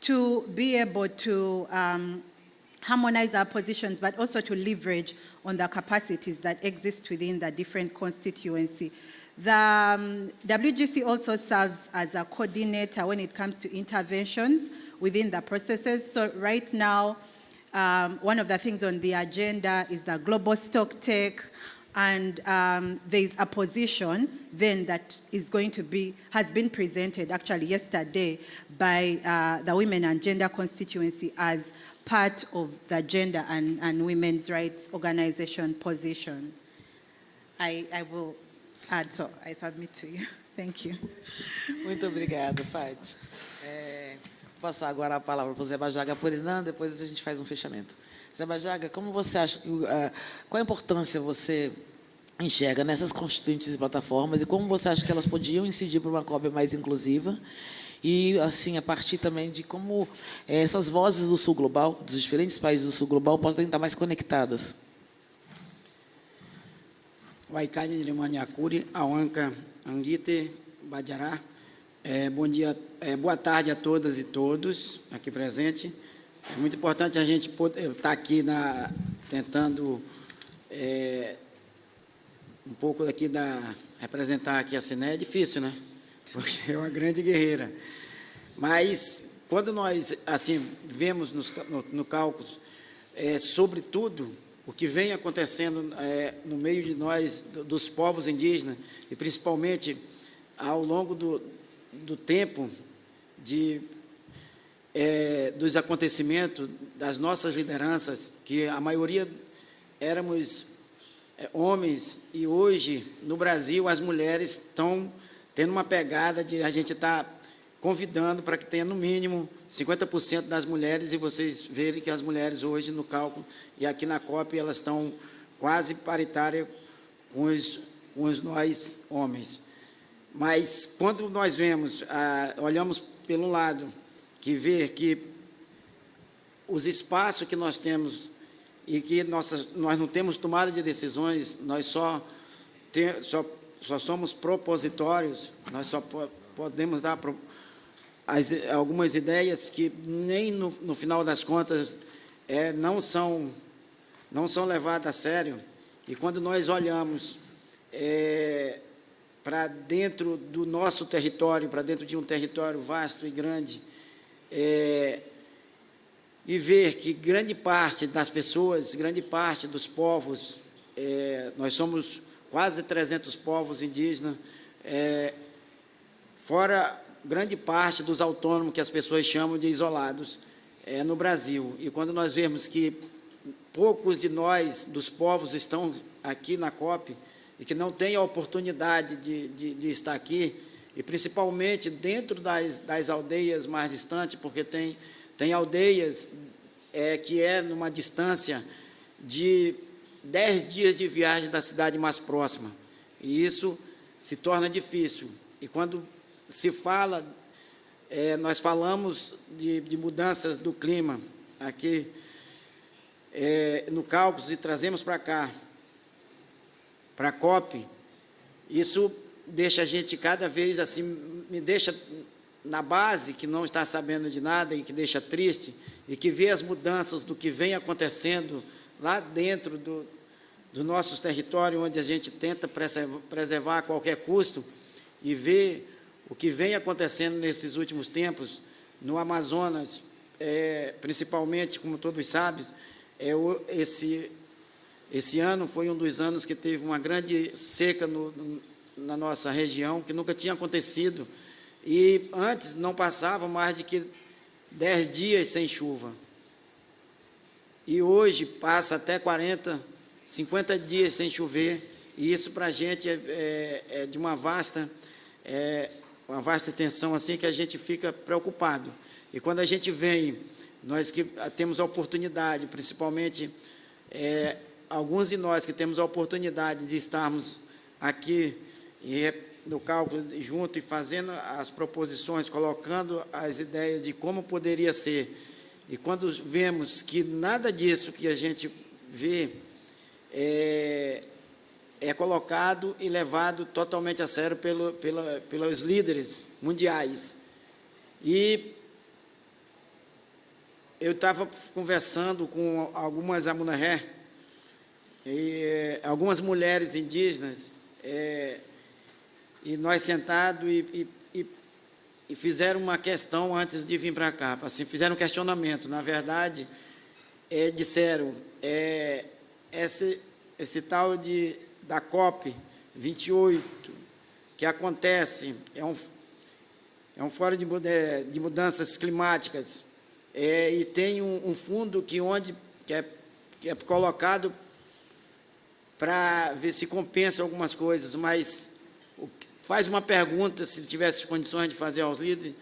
to be able to harmonize our positions, but also to leverage on the capacities that exist within the different constituency. The WGC also serves as a coordinator when it comes to interventions within the processes. So right now, one of the things on the agenda is the global stock take, and there is a position then that is going to be, has been presented actually yesterday by the Women and Gender Constituency as part of the Gender and Women's Rights Organization position. I will add, so I submit to you. Thank you. Muito obrigado, Fati. Vou passar agora a palavra para o Zé Bajaga Purinã, depois a gente faz um fechamento. Zé Bajaga, como você acha, qual a importância você enxerga nessas constituintes e plataformas, e como você acha que elas podiam incidir para uma COP mais inclusiva, e assim, a partir também de como essas vozes do Sul Global, dos diferentes países do Sul Global, podem estar mais conectadas? Waikani de Maniacuri, Awanka, Angite, Bajará. Bom dia, boa tarde a todas e todos aqui presentes. É muito importante a gente estar aqui tentando um pouco daqui representar aqui a Ciné. É difícil, né? Porque é uma grande guerreira. Mas quando nós assim vemos no cálculo sobre tudo o que vem acontecendo no meio de nós, dos povos indígenas, e principalmente ao longo do tempo dos acontecimentos, das nossas lideranças, que a maioria éramos homens, e hoje, no Brasil, as mulheres estão tendo uma pegada de a gente estar convidando para que tenha, no mínimo, 50% das mulheres, e vocês verem que as mulheres hoje, no cálculo, e aqui na COP, elas estão quase paritárias com nós, homens. Mas, quando nós vemos, olhamos pelo lado, que os espaços que nós temos e que nós não temos tomada de decisões, nós só somos propositórios, nós só podemos dar algumas ideias que nem no final das contas não são levadas a sério. E quando nós olhamos para dentro do nosso território, para dentro de um território vasto e grande, e ver que grande parte das pessoas, grande parte dos povos, nós somos quase 300 povos indígenas, fora grande parte dos autônomos que as pessoas chamam de isolados no Brasil. E quando nós vemos que poucos de nós, dos povos, estão aqui na COP e que não têm a oportunidade de estar aqui, e principalmente dentro das aldeias mais distantes, porque tem aldeias que numa distância de 10 dias de viagem da cidade mais próxima, e isso se torna difícil. E quando se fala, nós falamos de mudanças do clima aqui no Cáucaso e trazemos para cá, para a COP, isso deixa a gente cada vez assim, me deixa na base, que não está sabendo de nada e que deixa triste, e que vê as mudanças do que vem acontecendo lá dentro do nosso território, onde a gente tenta preservar a qualquer custo, e vê o que vem acontecendo nesses últimos tempos, no Amazonas, principalmente, como todos sabem, esse ano foi um dos anos que teve uma grande seca na nossa região, que nunca tinha acontecido, e antes não passava mais de que 10 dias sem chuva. E hoje passa até 40, 50 dias sem chover, e isso para a gente é de uma vasta extensão, assim, que a gente fica preocupado. E quando a gente vem, nós que temos a oportunidade, principalmente alguns de nós que temos a oportunidade de estarmos aqui no cálculo junto e fazendo as proposições, colocando as ideias de como poderia ser, e quando vemos que nada disso que a gente vê é colocado e levado totalmente a sério pelos líderes mundiais. E eu estava conversando com algumas amunahé, algumas mulheres indígenas, e nós sentados e fizeram uma questão antes de vir para cá, assim, fizeram um questionamento. Na verdade, disseram, esse tal da COP 28, que acontece, é um fórum de mudanças climáticas, e tem um fundo que é colocado para ver se compensa algumas coisas, mas faz uma pergunta, se tivesse condições de fazer aos líderes,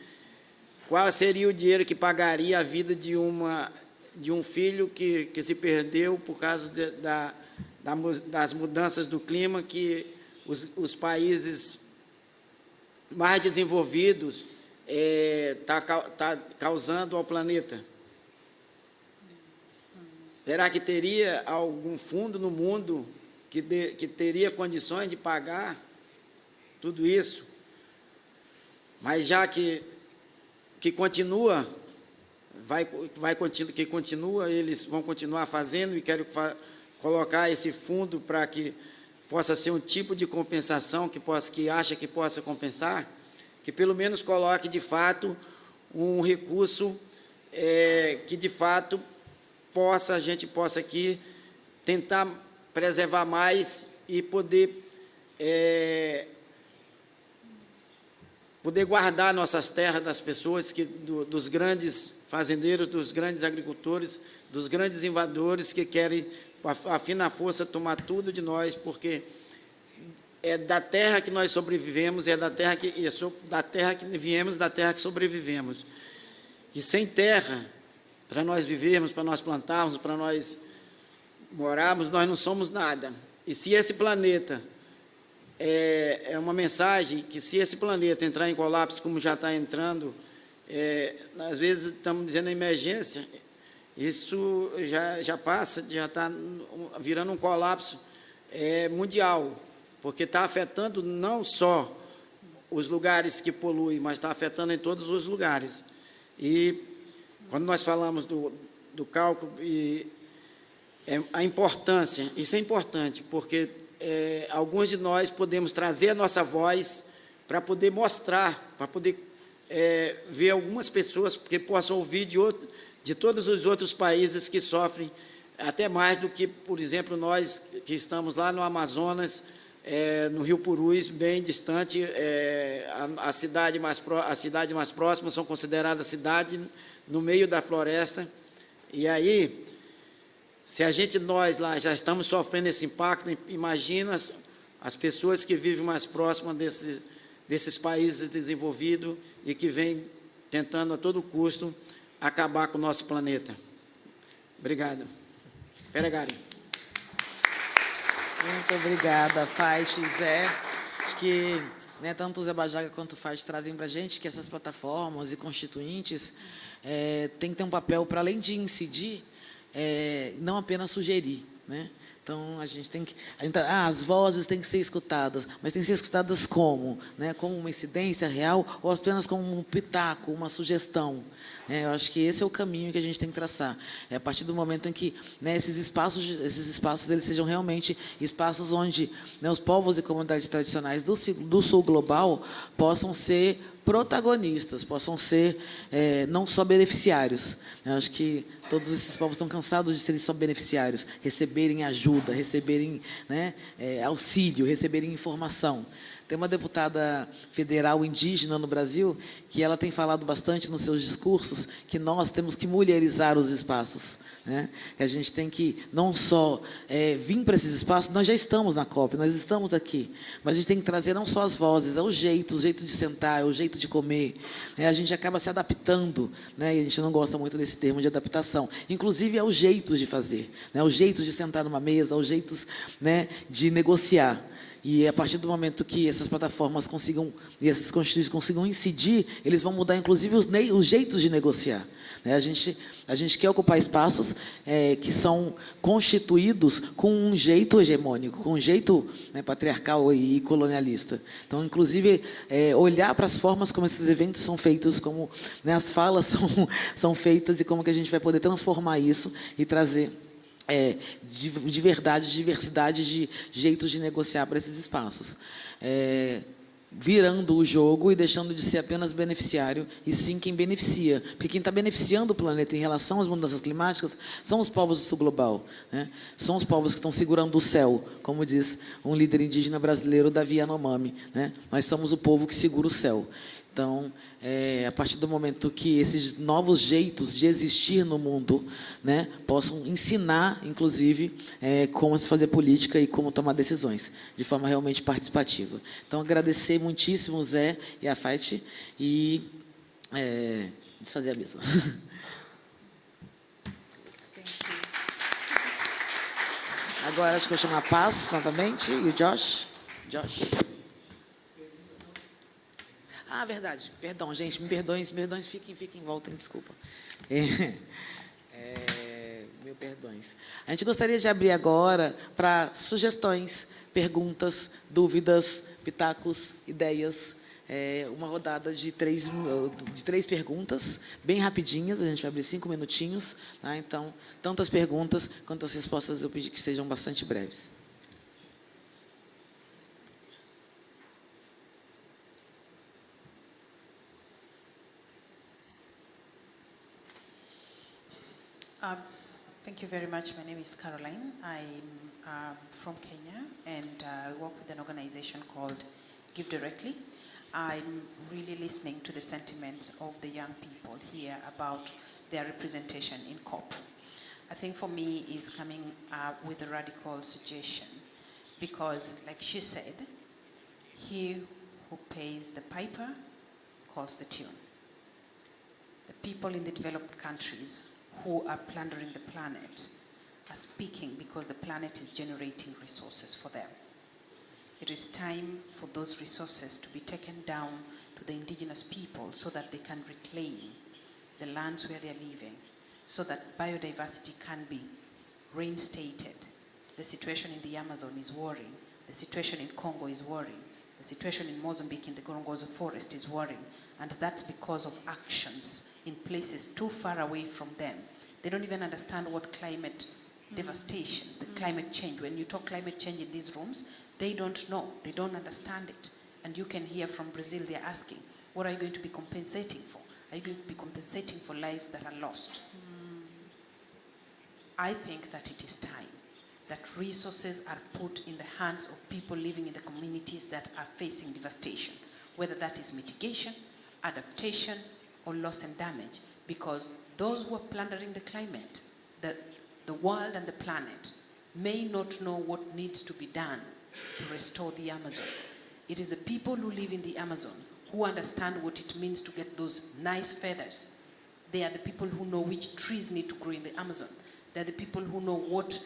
qual seria o dinheiro que pagaria a vida de um filho que se perdeu por causa das mudanças do clima que os países mais desenvolvidos tá causando ao planeta. Será que teria algum fundo no mundo que teria condições de pagar tudo isso? Mas já que continua, que continua, eles vão continuar fazendo, e quero colocar esse fundo para que possa ser um tipo de compensação que acha que possa compensar, que pelo menos coloque de fato um recurso que de fato a gente possa aqui tentar preservar mais e poder guardar nossas terras das pessoas, dos grandes fazendeiros, dos grandes agricultores, dos grandes invasores que querem, a fina força, tomar tudo de nós, porque é da terra que nós sobrevivemos, é da terra que viemos, da terra que sobrevivemos. E sem terra, para nós vivermos, para nós plantarmos, para nós morarmos, nós não somos nada. E se esse planeta é uma mensagem que, se esse planeta entrar em colapso, como já está entrando, às vezes estamos dizendo emergência, isso já passa, já está virando um colapso mundial, porque está afetando não só os lugares que poluem, mas está afetando em todos os lugares. E quando nós falamos do cálculo, a importância, isso é importante, porque alguns de nós podemos trazer a nossa voz para poder mostrar, para poder ver algumas pessoas que possam ouvir de todos os outros países que sofrem até mais do que, por exemplo, nós que estamos lá no Amazonas, no Rio Purus, bem distante. A cidade mais próxima são consideradas cidade no meio da floresta. E aí, se nós lá já estamos sofrendo esse impacto, imagina as pessoas que vivem mais próximas desses países desenvolvidos e que vêm tentando a todo custo acabar com o nosso planeta. Obrigado. Peregari. Muito obrigada, Pai Xé. Acho que né, tanto o Zé Bajaga quanto o Faz trazem para a gente, que essas plataformas e constituintes têm que ter um papel para, além de incidir, não apenas sugerir, né? Então, a gente tem que... as vozes têm que ser escutadas, mas têm que ser escutadas como? Né? Como uma incidência real ou apenas como um pitaco, uma sugestão? Eu acho que esse é o caminho que a gente tem que traçar. É a partir do momento em que, né, esses espaços eles sejam realmente espaços onde, né, os povos e comunidades tradicionais do sul global possam ser protagonistas, possam ser não só beneficiários. Eu acho que todos esses povos estão cansados de serem só beneficiários, receberem ajuda, receberem, né, auxílio, receberem informação. Tem uma deputada federal indígena no Brasil que ela tem falado bastante nos seus discursos que nós temos que mulherizar os espaços, né? Que a gente tem que não só vir para esses espaços, nós já estamos na COP, nós estamos aqui, mas a gente tem que trazer não só as vozes, o jeito de sentar, o jeito de comer, né? A gente acaba se adaptando, né? E a gente não gosta muito desse termo de adaptação, inclusive aos jeitos de fazer, né? Os jeitos de sentar numa mesa, os jeitos, né, de negociar. E a partir do momento que essas plataformas consigam, e essas constituições consigam incidir, eles vão mudar, inclusive, os jeitos de negociar. Né? A gente quer ocupar espaços que são constituídos com um jeito hegemônico, com um jeito, né, patriarcal e colonialista. Então, inclusive, olhar para as formas como esses eventos são feitos, como, né, as falas são feitas e como que a gente vai poder transformar isso e trazer... de verdade, diversidade de jeitos de negociar para esses espaços. Virando o jogo e deixando de ser apenas beneficiário, e sim quem beneficia. Porque quem está beneficiando o planeta em relação às mudanças climáticas são os povos do sul global, né? São os povos que estão segurando o céu, como diz um líder indígena brasileiro, Davi Yanomami, né? Nós somos o povo que segura o céu. Então, a partir do momento que esses novos jeitos de existir no mundo, né, possam ensinar, inclusive, como se fazer política e como tomar decisões, de forma realmente participativa. Então, agradecer muitíssimo o Zé e a Fati e desfazer a mesa. Agora, acho que eu vou chamar a Paz, novamente, e o Josh. Ah, verdade. Perdão, gente. Me perdoem, fiquem, voltem, desculpa. Mil perdões. A gente gostaria de abrir agora para sugestões, perguntas, dúvidas, pitacos, ideias. Uma rodada de três perguntas, bem rapidinhas. A gente vai abrir 5 minutinhos. Tá? Então, tanto as perguntas quanto as respostas eu pedi que sejam bastante breves. Thank you very much. My name is Caroline. I'm from Kenya, and I work with an organization called Give Directly. I'm really listening to the sentiments of the young people here about their representation in COP. I think for me is coming with a radical suggestion, because like she said, he who pays the piper calls the tune. The people in the developed countries who are plundering the planet are speaking because the planet is generating resources for them. It is time for those resources to be taken down to the indigenous people so that they can reclaim the lands where they're living, so that biodiversity can be reinstated. The situation in the Amazon is worrying. The situation in Congo is worrying. The situation in Mozambique in the Gorongosa forest is worrying. And that's because of actions in places too far away from them. They don't even understand what climate devastations, the climate change. When you talk climate change in these rooms, they don't know, they don't understand it. And you can hear from Brazil, they're asking, what are you going to be compensating for? Are you going to be compensating for lives that are lost? I think that it is time that resources are put in the hands of people living in the communities that are facing devastation, whether that is mitigation, adaptation, or loss and damage, because those who are plundering the climate, the world and the planet, may not know what needs to be done to restore the Amazon. It is the people who live in the Amazon who understand what it means to get those nice feathers. They are the people who know which trees need to grow in the Amazon. They are the people who know what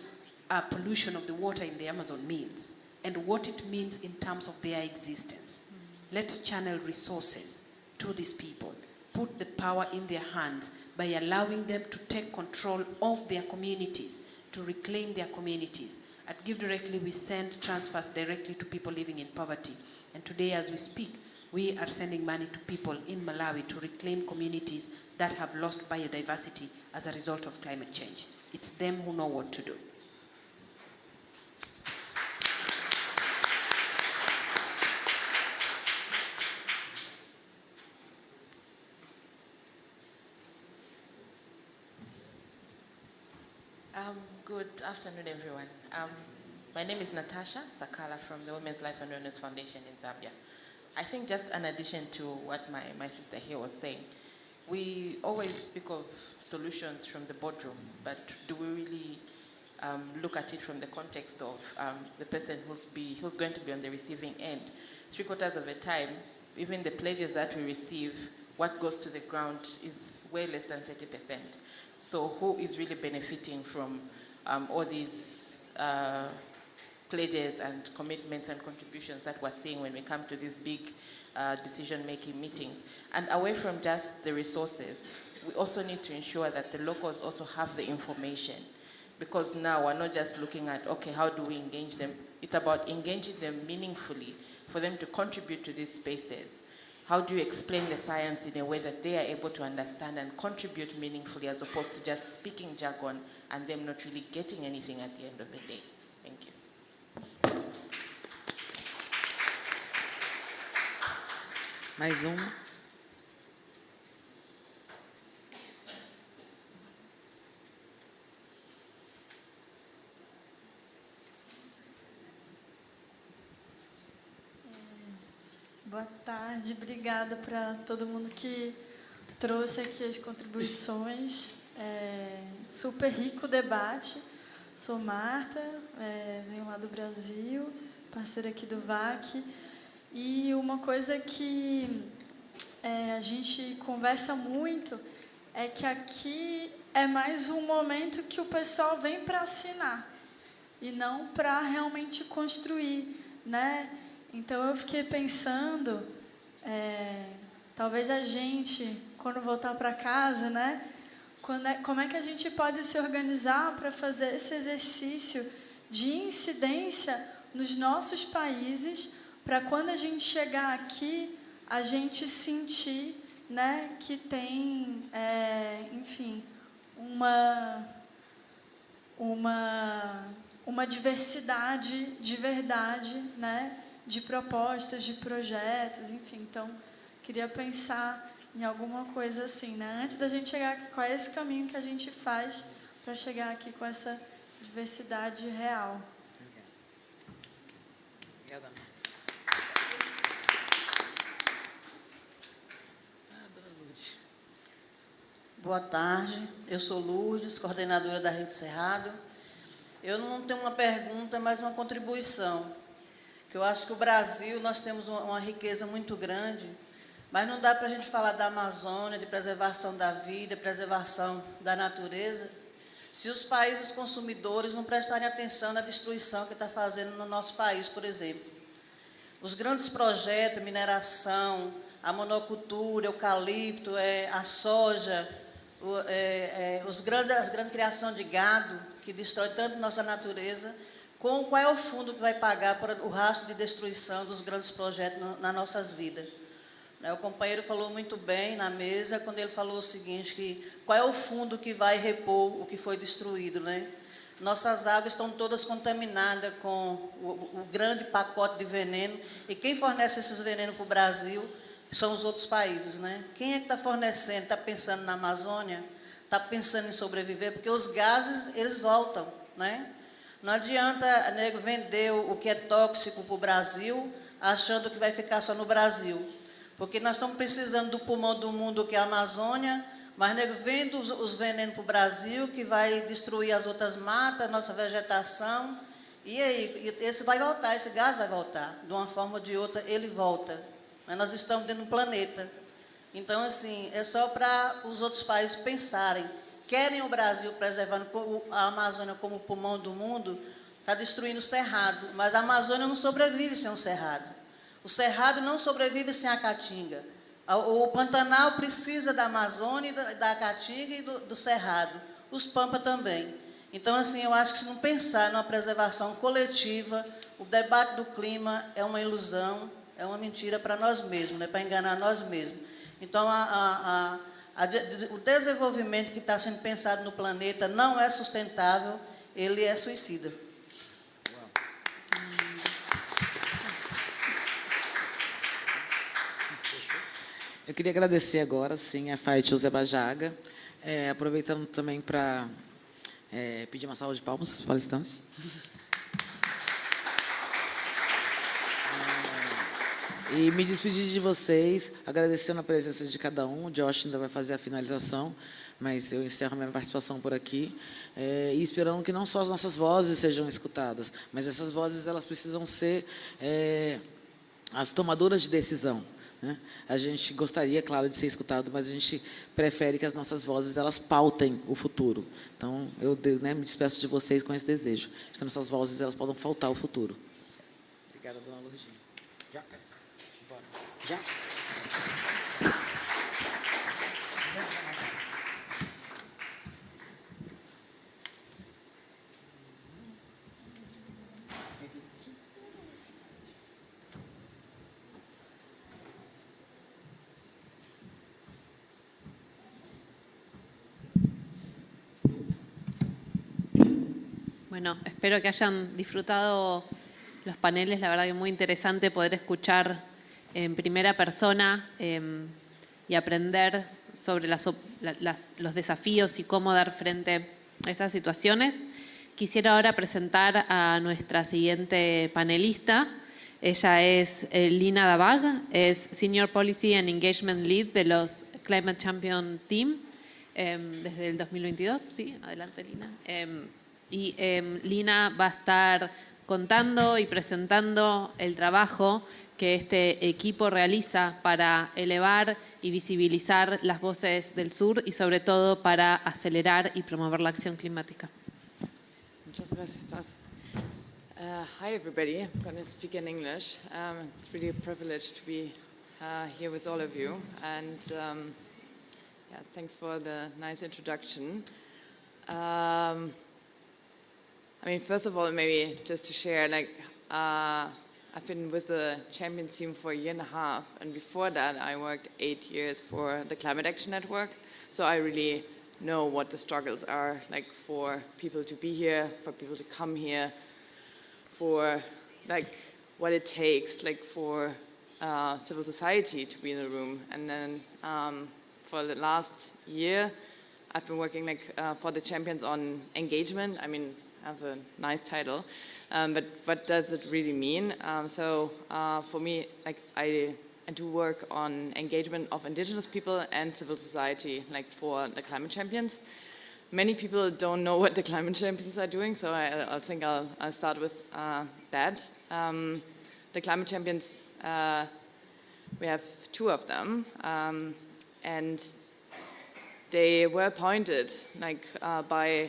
pollution of the water in the Amazon means and what it means in terms of their existence. Let's channel resources to these people. Put the power in their hands by allowing them to take control of their communities, to reclaim their communities. At Give Directly, we send transfers directly to people living in poverty. And today, as we speak, we are sending money to people in Malawi to reclaim communities that have lost biodiversity as a result of climate change. It's them who know what to do. Good afternoon, everyone. My name is Natasha Sakala from the Women's Life and Wellness Foundation in Zambia. I think just an addition to what my sister here was saying, we always speak of solutions from the boardroom, but do we really look at it from the context of the person who's going to be on the receiving end? 3/4 of the time, even the pledges that we receive, what goes to the ground is way less than 30%. So who is really benefiting from all these pledges and commitments and contributions that we're seeing when we come to these big decision-making meetings? And away from just the resources, we also need to ensure that the locals also have the information, because now we're not just looking at, okay, how do we engage them? It's about engaging them meaningfully for them to contribute to these spaces. How do you explain the science in a way that they are able to understand and contribute meaningfully, as opposed to just speaking jargon and them not really getting anything at the end of the day? Thank you. Mais uma. Boa tarde, obrigada para todo mundo que trouxe aqui as contribuições. Super rico o debate. Sou Marta, venho lá do Brasil, parceira aqui do VAC. E uma coisa que a gente conversa muito é que aqui é mais um momento que o pessoal vem para assinar e não para realmente construir, né? Então, eu fiquei pensando, talvez a gente, quando voltar para casa, né, como é que a gente pode se organizar para fazer esse exercício de incidência nos nossos países, para quando a gente chegar aqui, a gente sentir, né, que tem, enfim, uma diversidade de verdade, né, de propostas, de projetos, enfim. Então, queria pensar em alguma coisa assim, né? Antes da gente chegar aqui, qual é esse caminho que a gente faz para chegar aqui com essa diversidade real? Obrigada, Marta. Dona Lourdes. Boa tarde, eu sou Lourdes, coordenadora da Rede Cerrado. Eu não tenho uma pergunta, mas uma contribuição. Eu acho que o Brasil, nós temos uma riqueza muito grande, mas não dá para a gente falar da Amazônia, de preservação da vida, preservação da natureza, se os países consumidores não prestarem atenção na destruição que está fazendo no nosso país, por exemplo. Os grandes projetos, mineração, a monocultura, eucalipto, a soja, as grandes criações de gado, que destrói tanto nossa natureza. Qual é o fundo que vai pagar para o rastro de destruição dos grandes projetos nas nossas vidas? O companheiro falou muito bem na mesa, quando ele falou o seguinte, que qual é o fundo que vai repor o que foi destruído, né? Nossas águas estão todas contaminadas com o grande pacote de veneno, e quem fornece esses venenos para o Brasil são os outros países, né? Quem é que está fornecendo, está pensando na Amazônia, está pensando em sobreviver, porque os gases, eles voltam, né? Não adianta, nego, vender o que é tóxico para o Brasil, achando que vai ficar só no Brasil. Porque nós estamos precisando do pulmão do mundo, que é a Amazônia, mas, nego, vende os venenos para o Brasil, que vai destruir as outras matas, nossa vegetação. E aí, esse vai voltar, esse gás vai voltar. De uma forma ou de outra, ele volta. Mas nós estamos dentro do planeta. Então, assim, é só para os outros países pensarem. Querem o Brasil preservando a Amazônia como o pulmão do mundo, está destruindo o cerrado. Mas a Amazônia não sobrevive sem um cerrado. O Cerrado não sobrevive sem a Caatinga. O Pantanal precisa da Amazônia, da Caatinga e do Cerrado. Os Pampa também. Então, assim, eu acho que se não pensar numa preservação coletiva, o debate do clima é uma ilusão, é uma mentira para nós mesmos, né, para enganar nós mesmos. Então, o desenvolvimento que está sendo pensado no planeta não é sustentável, ele é suicida. Eu queria agradecer agora, sim, a Faith José Bajaga, aproveitando também para pedir uma salva de palmas para os palestrantes. E me despedir de vocês, agradecendo a presença de cada um. O Josh ainda vai fazer a finalização, mas eu encerro minha participação por aqui. E esperando que não só as nossas vozes sejam escutadas, mas essas vozes elas precisam ser as tomadoras de decisão. Né? A gente gostaria, claro, de ser escutado, mas a gente prefere que as nossas vozes elas pautem o futuro. Então, eu me despeço de vocês com esse desejo, de que nossas vozes elas podem pautar o futuro. Obrigada, dona Lourdinha. Já, cara. Bora. Já. Bueno, espero que hayan disfrutado los paneles. La verdad que muy interesante poder escuchar en primera persona y aprender sobre los desafíos y cómo dar frente a esas situaciones. Quisiera ahora presentar a nuestra siguiente panelista. Ella es Lina Dabag, es Senior Policy and Engagement Lead de los Climate Champion Team desde el 2022. Sí, adelante, Lina. Lina va a estar contando y presentando el trabajo que este equipo realiza para elevar y visibilizar las voces del sur y sobre todo para acelerar y promover la acción climática. Muchas gracias, Paz. Hi, everybody. I'm going to speak in English. It's really a privilege to be here with all of you. And thanks for the nice introduction. I mean, first of all, maybe just to share, I've been with the Champion team for a year and a half, and before that, I worked 8 years for the Climate Action Network. So I really know what the struggles are, like for people to be here, for people to come here, for what it takes, for civil society to be in the room. And then for the last year, I've been working for the Champions on engagement. I mean, I have a nice title, but what does it really mean? For me, I do work on engagement of Indigenous people and civil society, for the Climate Champions. Many people don't know what the Climate Champions are doing, so I think I'll start with that. The Climate Champions, we have 2 of them, and they were appointed by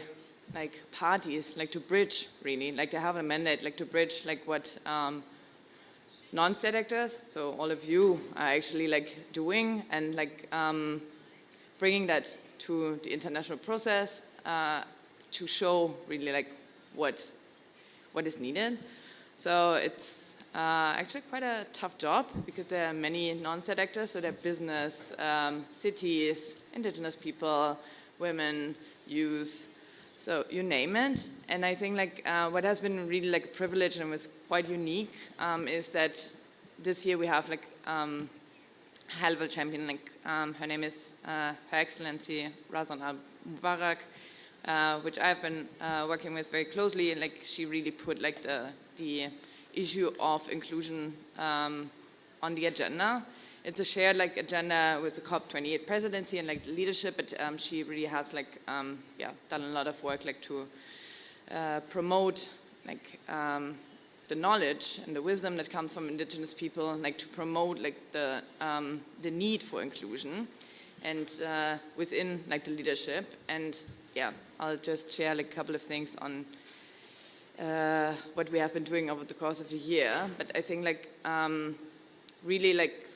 parties, to bridge, really. They have a mandate, to bridge, what non-state actors, so all of you are actually, doing, and, bringing that to the international process to show, really, what is needed. So it's actually quite a tough job, because there are many non-state actors, so there are business, cities, Indigenous people, women, youth, so you name it. And I think what has been really a privilege and was quite unique is that this year we have a high-level champion, her name is Her Excellency Razan al-Mubarak, which I've been working with very closely, and she really put the issue of inclusion on the agenda. It's a shared agenda with the COP28 presidency and leadership, but she really has done a lot of work to promote the knowledge and the wisdom that comes from Indigenous people, to promote the need for inclusion, and within the leadership. And I'll just share a couple of things on what we have been doing over the course of the year. But I think really like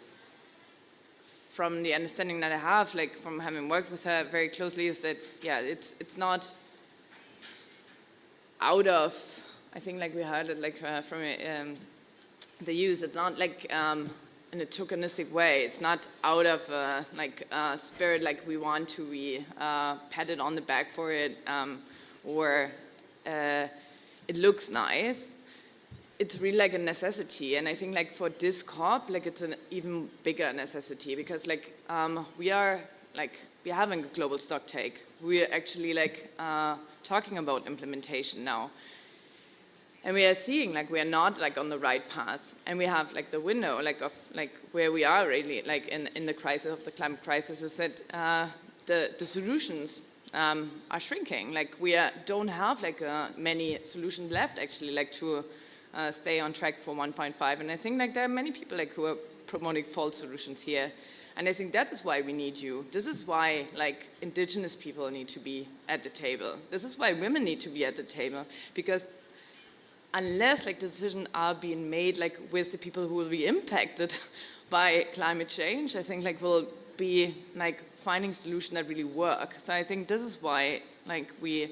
from the understanding that I have, like from having worked with her very closely, is that yeah, it's not out of, I think like we heard it like from the youth, it's not like in a tokenistic way, it's not out of like spirit like we want to be patted on the back for it, or it looks nice. It's really like a necessity, and I think like for this COP, like it's an even bigger necessity, because like we're having a global stock take. We're actually like talking about implementation now, and we are seeing like we are not like on the right path, and we have like the window like of like where we are really like in the crisis of the climate crisis is that the solutions are shrinking. Like we don't have like many solutions left actually like to stay on track for 1.5, and I think like there are many people like who are promoting false solutions here, and I think that is why we need you. This is why like indigenous people need to be at the table. This is why women need to be at the table, because unless like decisions are being made like with the people who will be impacted by climate change, I think like we'll be like finding solutions that really work. So I think this is why like we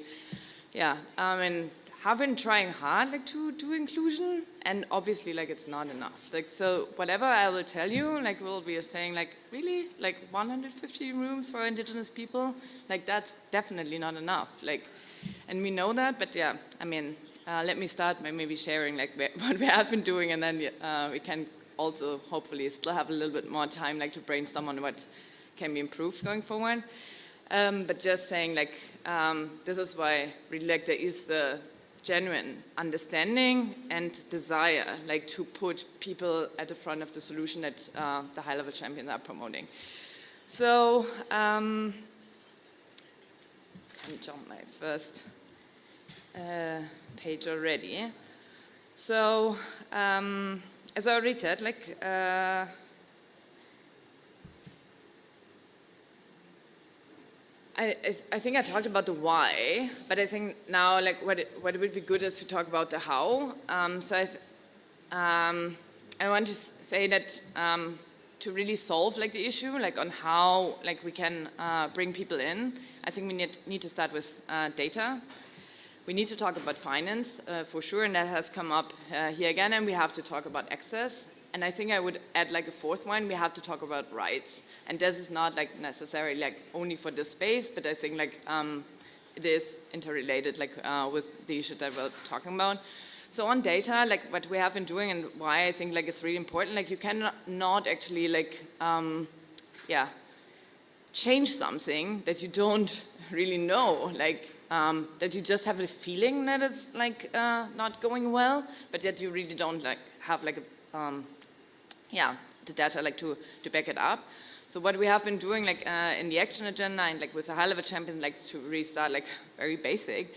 have been trying hard like to do inclusion, and obviously like it's not enough. Like so whatever I will tell you, like we'll be saying like really like 150 rooms for indigenous people, like that's definitely not enough. Like, and we know that, but yeah, I mean, let me start by maybe sharing like what we have been doing, and then we can also hopefully still have a little bit more time like to brainstorm on what can be improved going forward. But just saying like this is why really like there is the genuine understanding and desire like to put people at the front of the solution that the high-level champions are promoting. So can jump my first page already. So as I already said, like I think I talked about the why, but I think now like what would be good is to talk about the how. So I want to say that to really solve like the issue, like on how like we can bring people in, I think we need to start with data. We need to talk about finance for sure, and that has come up here again, and we have to talk about access. And I think I would add like a fourth one, we have to talk about rights. And this is not like necessarily like only for this space, but I think like it is interrelated like with the issue that we're talking about. So on data, like what we have been doing and why I think like it's really important, like you cannot actually like, change something that you don't really know, like that you just have a feeling that it's like not going well, but yet you really don't like have like a, the data like to back it up. So what we have been doing like in the action agenda and like with the high-level champion, like to really start like very basic,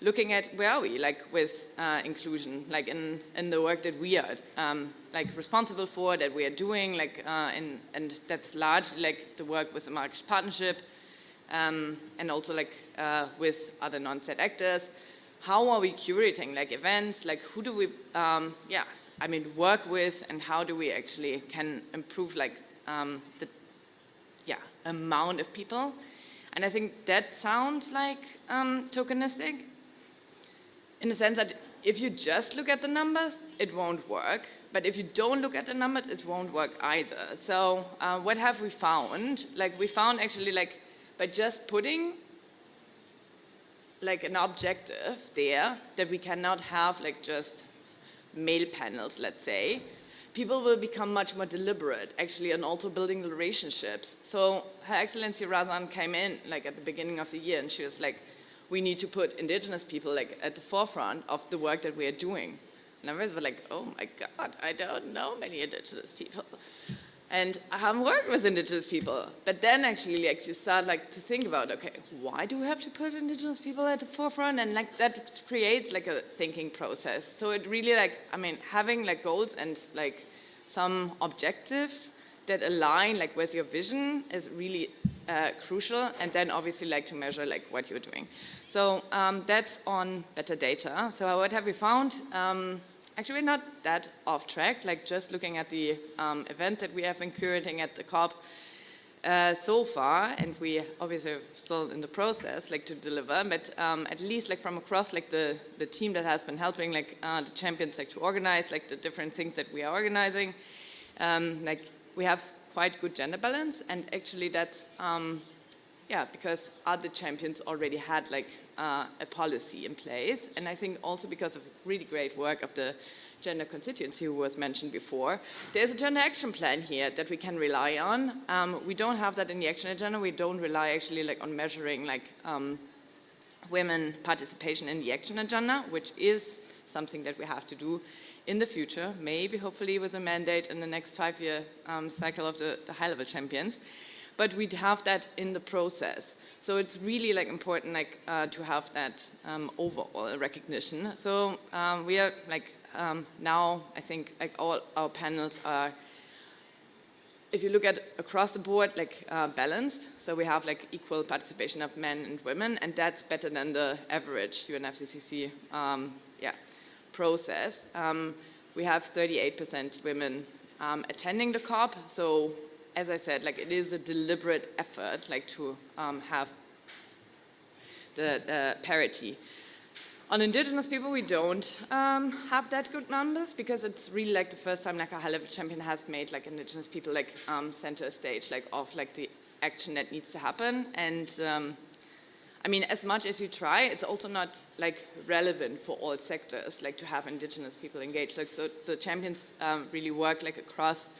looking at where are we like with inclusion, like in the work that we are like responsible for, that we are doing, like and that's largely like the work with the Marrakesh Partnership, and also like with other non-state actors. How are we curating like events? Like who do we work with, and how do we actually can improve like the amount of people? And I think that sounds like tokenistic in the sense that if you just look at the numbers, it won't work. But if you don't look at the numbers, it won't work either. So what have we found? Like we found actually like by just putting like an objective there that we cannot have like just male panels, let's say, people will become much more deliberate, actually, and also building relationships. So Her Excellency Razan came in, like, at the beginning of the year, and she was like, we need to put indigenous people, like, at the forefront of the work that we are doing. And I was like, oh my God, I don't know many indigenous people. And I haven't worked with indigenous people. But then actually, like, you start, like, to think about, okay, why do we have to put indigenous people at the forefront? And, like, that creates, like, a thinking process. So it really, like, I mean, having, like, goals and, like, some objectives that align, like, with your vision is really crucial. And then, obviously, like, to measure, like, what you're doing. So that's on better data. So what have we found? actually we're not that off track, like just looking at the event that we have been curating at the COP so far, and we obviously are still in the process, like to deliver, but at least like from across like the team that has been helping like the champions like to organize like the different things that we are organizing, like we have quite good gender balance, and actually that's yeah, because other champions already had like a policy in place, and I think also because of really great work of the gender constituency who was mentioned before, there's a gender action plan here that we can rely on. We don't have that in the action agenda. We don't rely actually like on measuring like women participation in the action agenda, which is something that we have to do in the future, maybe hopefully with a mandate in the next 5-year cycle of the high-level champions. But we have that in the process. So it's really like important like to have that overall recognition. So we are like now I think like all our panels are, if you look at across the board, like balanced. So we have like equal participation of men and women, and that's better than the average UNFCCC process. We have 38% women attending the COP. So as I said, like it is a deliberate effort like to have the parity. On indigenous people, we don't have that good numbers because it's really like the first time like a high-level champion has made like indigenous people like center stage like of like the action that needs to happen. And I mean, as much as you try, it's also not like relevant for all sectors like to have indigenous people engaged. Like so, the champions really work like across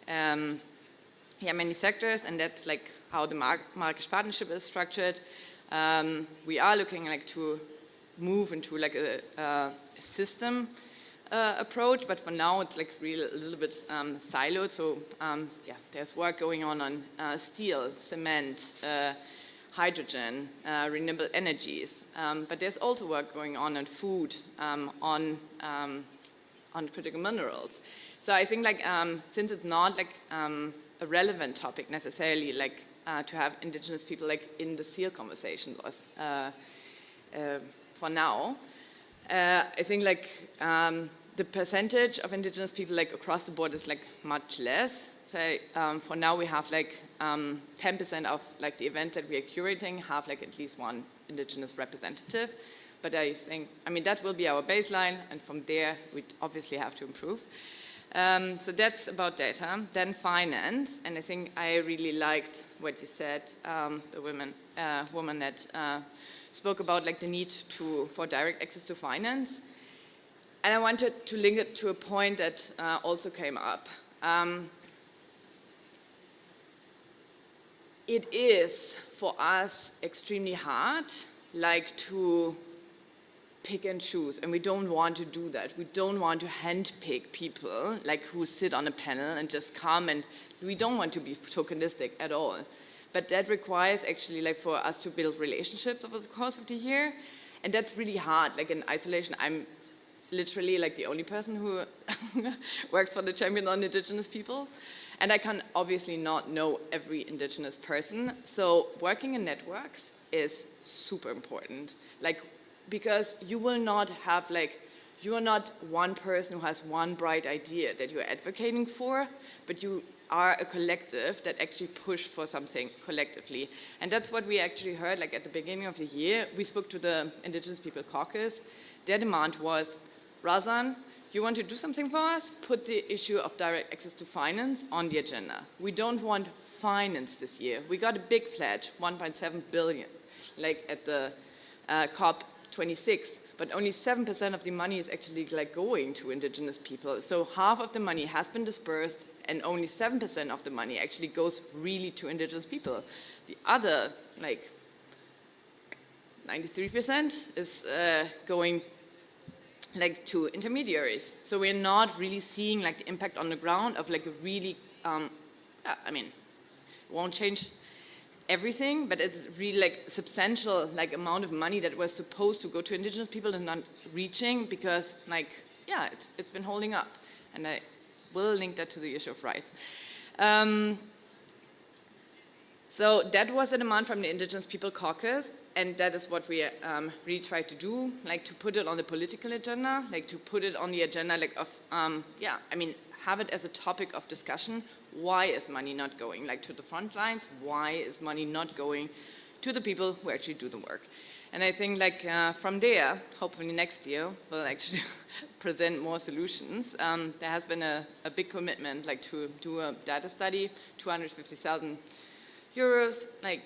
many sectors, and that's like how the Marrakesh partnership is structured. We are looking like to move into like a system approach, but for now it's like really a little bit siloed. So yeah, there's work going on steel, cement, hydrogen, renewable energies, but there's also work going on food, on critical minerals. So I think like since it's not like a relevant topic necessarily, like to have indigenous people like in the SEAL conversation was for now. I think like the percentage of indigenous people like across the board is like much less. So for now we have like 10% of like the events that we are curating have like at least one indigenous representative. But I think, I mean, that will be our baseline, and from there we obviously have to improve. So that's about data. Then finance, and I think I really liked what you said, the woman that spoke about like the need for direct access to finance. And I wanted to link it to a point that also came up. It is for us extremely hard like to pick and choose, and we don't want to do that. We don't want to handpick people like who sit on a panel and just come, and we don't want to be tokenistic at all. But that requires actually like for us to build relationships over the course of the year, and that's really hard. Like in isolation, I'm literally like the only person who works for the Champion on Indigenous People, and I can obviously not know every Indigenous person. So working in networks is super important. Like, because you will not have like, you are not one person who has one bright idea that you're advocating for, but you are a collective that actually push for something collectively. And that's what we actually heard like at the beginning of the year. We spoke to the Indigenous People Caucus. Their demand was, Razan, you want to do something for us? Put the issue of direct access to finance on the agenda. We don't want finance this year. We got a big pledge, 1.7 billion, like at the COP26, but only 7% of the money is actually like going to indigenous people. So half of the money has been dispersed, and only 7% of the money actually goes really to indigenous people. The other, like 93% is going like to intermediaries. So we're not really seeing like the impact on the ground of like a really, I mean, it won't change everything, but it's really like substantial like amount of money that was supposed to go to indigenous people and not reaching because like, yeah, it's been holding up. And I will link that to the issue of rights. So that was a demand from the Indigenous People Caucus, and that is what we really try to do, like to put it on the political agenda, like to put it on the agenda, like of, have it as a topic of discussion. Why is money not going like to the front lines? Why is money not going to the people who actually do the work? And I think like from there, hopefully next year, we'll actually present more solutions. There has been a big commitment like to do a data study, 250,000 euros, like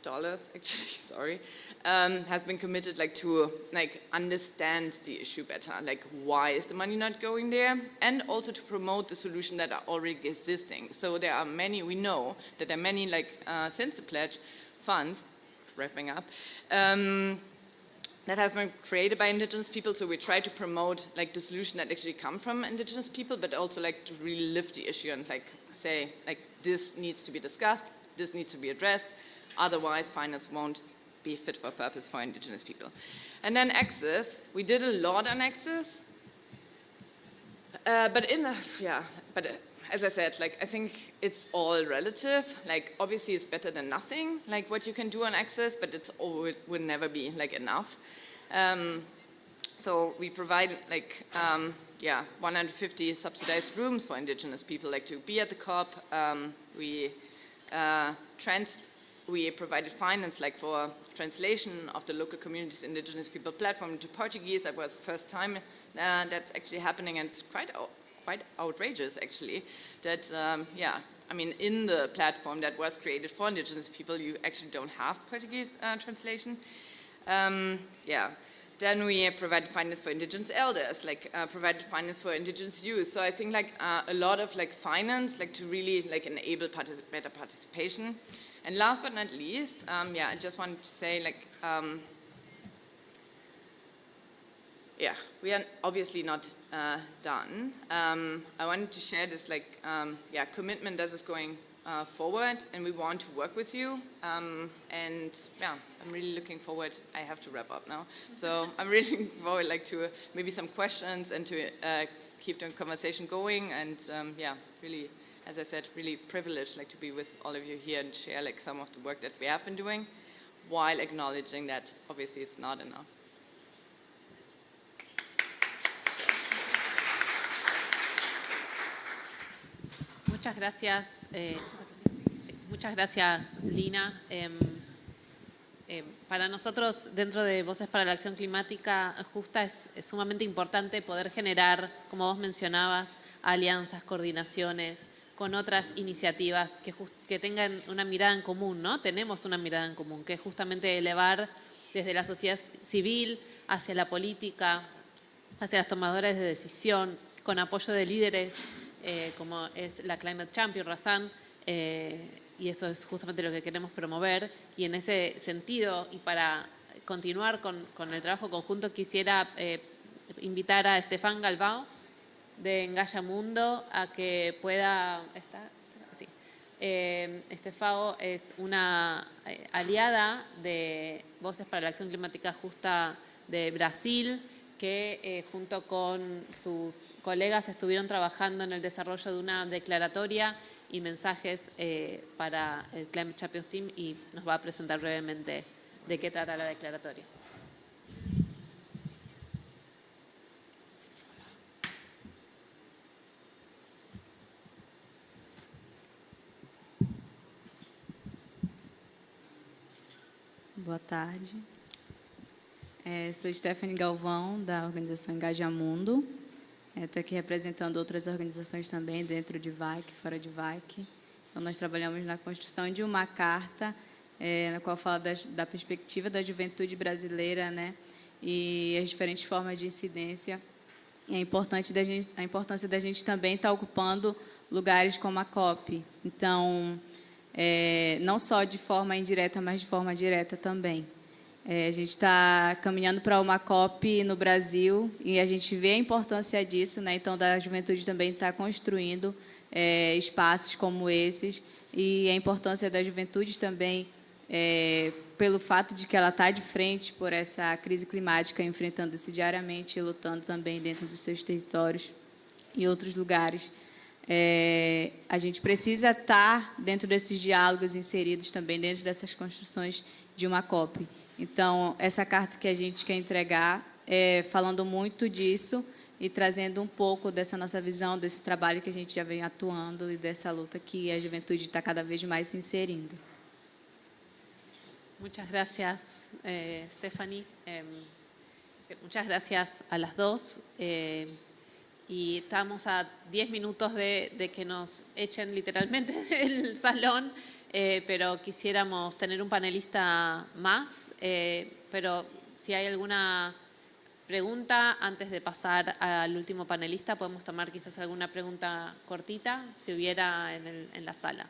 dollars actually, sorry, has been committed like to like understand the issue better, like why is the money not going there, and also to promote the solution that are already existing. So there are many, we know that there are many like since the pledge funds, wrapping up, that has been created by Indigenous people, so we try to promote like the solution that actually come from Indigenous people, but also like to really lift the issue and like say like this needs to be discussed, this needs to be addressed, otherwise finance won't be fit for purpose for Indigenous people. And then access, we did a lot on access, but as I said, like I think it's all relative. Like obviously it's better than nothing, like what you can do on access, but it would never be like enough. So we provide like 150 subsidized rooms for Indigenous people, like to be at the COP. We provided finance like for translation of the local communities Indigenous people platform into Portuguese. That was the first time that's actually happening, and it's quite outrageous actually that in the platform that was created for Indigenous people you actually don't have Portuguese translation. Then we provided finance for Indigenous elders, like provided finance for Indigenous youth. So I think like a lot of like finance like to really like enable better participation. And last but not least, I just wanted to say like we are obviously not done. I wanted to share this like commitment that is going forward, and we want to work with you. I'm really looking forward. I have to wrap up now, so I'm really looking forward like to maybe some questions and to keep the conversation going. And really, as I said, really privileged like to be with all of you here and share like some of the work that we have been doing, while acknowledging that obviously it's not enough. Muchas gracias, muchas gracias, Lina. Para nosotros, dentro de Voces para la Acción Climática Justa, es sumamente importante poder generar, como vos mencionabas, alianzas, coordinaciones con otras iniciativas que tengan una mirada en común, ¿no? Tenemos una mirada en común, que es justamente elevar desde la sociedad civil hacia la política, hacia las tomadoras de decisión, con apoyo de líderes como es la Climate Champion, Razan, y eso es justamente lo que queremos promover. Y en ese sentido, y para continuar con el trabajo conjunto, quisiera invitar a Estefan Galbao de Engaya Mundo a que pueda... Estefao es una aliada de Voces para la Acción Climática Justa de Brasil, que junto con sus colegas estuvieron trabajando en el desarrollo de una declaratoria y mensajes para el Climate Champions Team, y nos va a presentar brevemente de qué trata la declaratoria. Boa tarde. Sou Stephanie Galvão, da organização Engaja Mundo. Estou aqui representando outras organizações também, dentro de VAC, fora de VAC. Então, nós trabalhamos na construção de uma carta, na qual fala da perspectiva da juventude brasileira, né, e as diferentes formas de incidência. E a importância da gente também estar ocupando lugares como a COP. Então, não só de forma indireta, mas de forma direta também. A gente está caminhando para uma COP no Brasil e a gente vê a importância disso, né? Então, da juventude também estar construindo espaços como esses, e a importância da juventude também pelo fato de que ela está de frente por essa crise climática, enfrentando isso diariamente e lutando também dentro dos seus territórios e outros lugares. a gente precisa estar dentro desses diálogos inseridos também dentro dessas construções de uma COP. Então, essa carta que a gente quer entregar é falando muito disso e trazendo um pouco dessa nossa visão, desse trabalho que a gente já vem atuando e dessa luta que a juventude está cada vez mais se inserindo. Muchas gracias, Stephanie. Muchas gracias a las dos. Y estamos a 10 minutos de que nos echen literalmente del salón, pero quisiéramos tener un panelista más. Pero si hay alguna pregunta, antes de pasar al último panelista, podemos tomar quizás alguna pregunta cortita, si hubiera en la sala.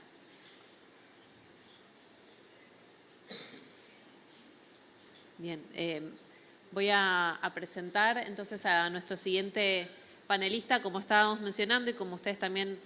Bien, voy a presentar entonces a nuestro siguiente panelista, como estábamos mencionando y como ustedes también,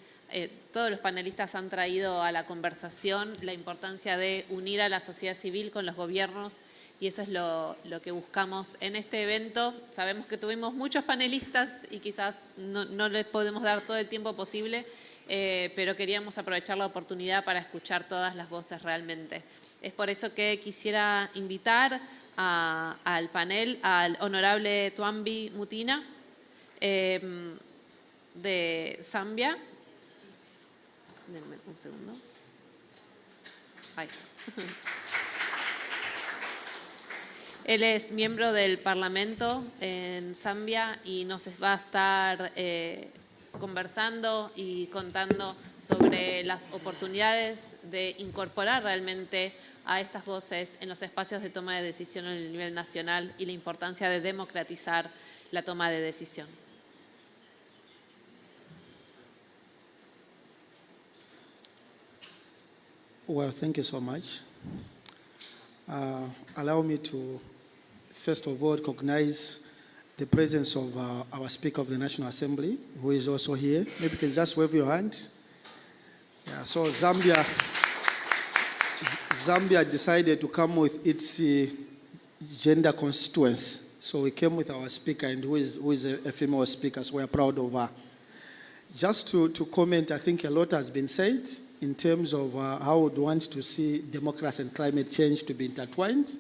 todos los panelistas han traído a la conversación la importancia de unir a la sociedad civil con los gobiernos, y eso es lo que buscamos en este evento. Sabemos que tuvimos muchos panelistas y quizás no les podemos dar todo el tiempo posible, pero queríamos aprovechar la oportunidad para escuchar todas las voces realmente. Es por eso que quisiera invitar al panel al honorable Twambi Mutina, de Zambia. Denme un segundo. Ahí está. Él es miembro del Parlamento en Zambia y nos va a estar conversando y contando sobre las oportunidades de incorporar realmente a estas voces en los espacios de toma de decisión a nivel nacional y la importancia de democratizar la toma de decisión. Well, thank you so much. Allow me to, first of all, recognize the presence of our Speaker of the National Assembly, who is also here. Maybe you can just wave your hand. Yeah, so Zambia decided to come with its gender constituency. So we came with our speaker, and who is a female speaker, so we are proud of her. Just to comment, I think a lot has been said in terms of how we would want to see democracy and climate change to be intertwined.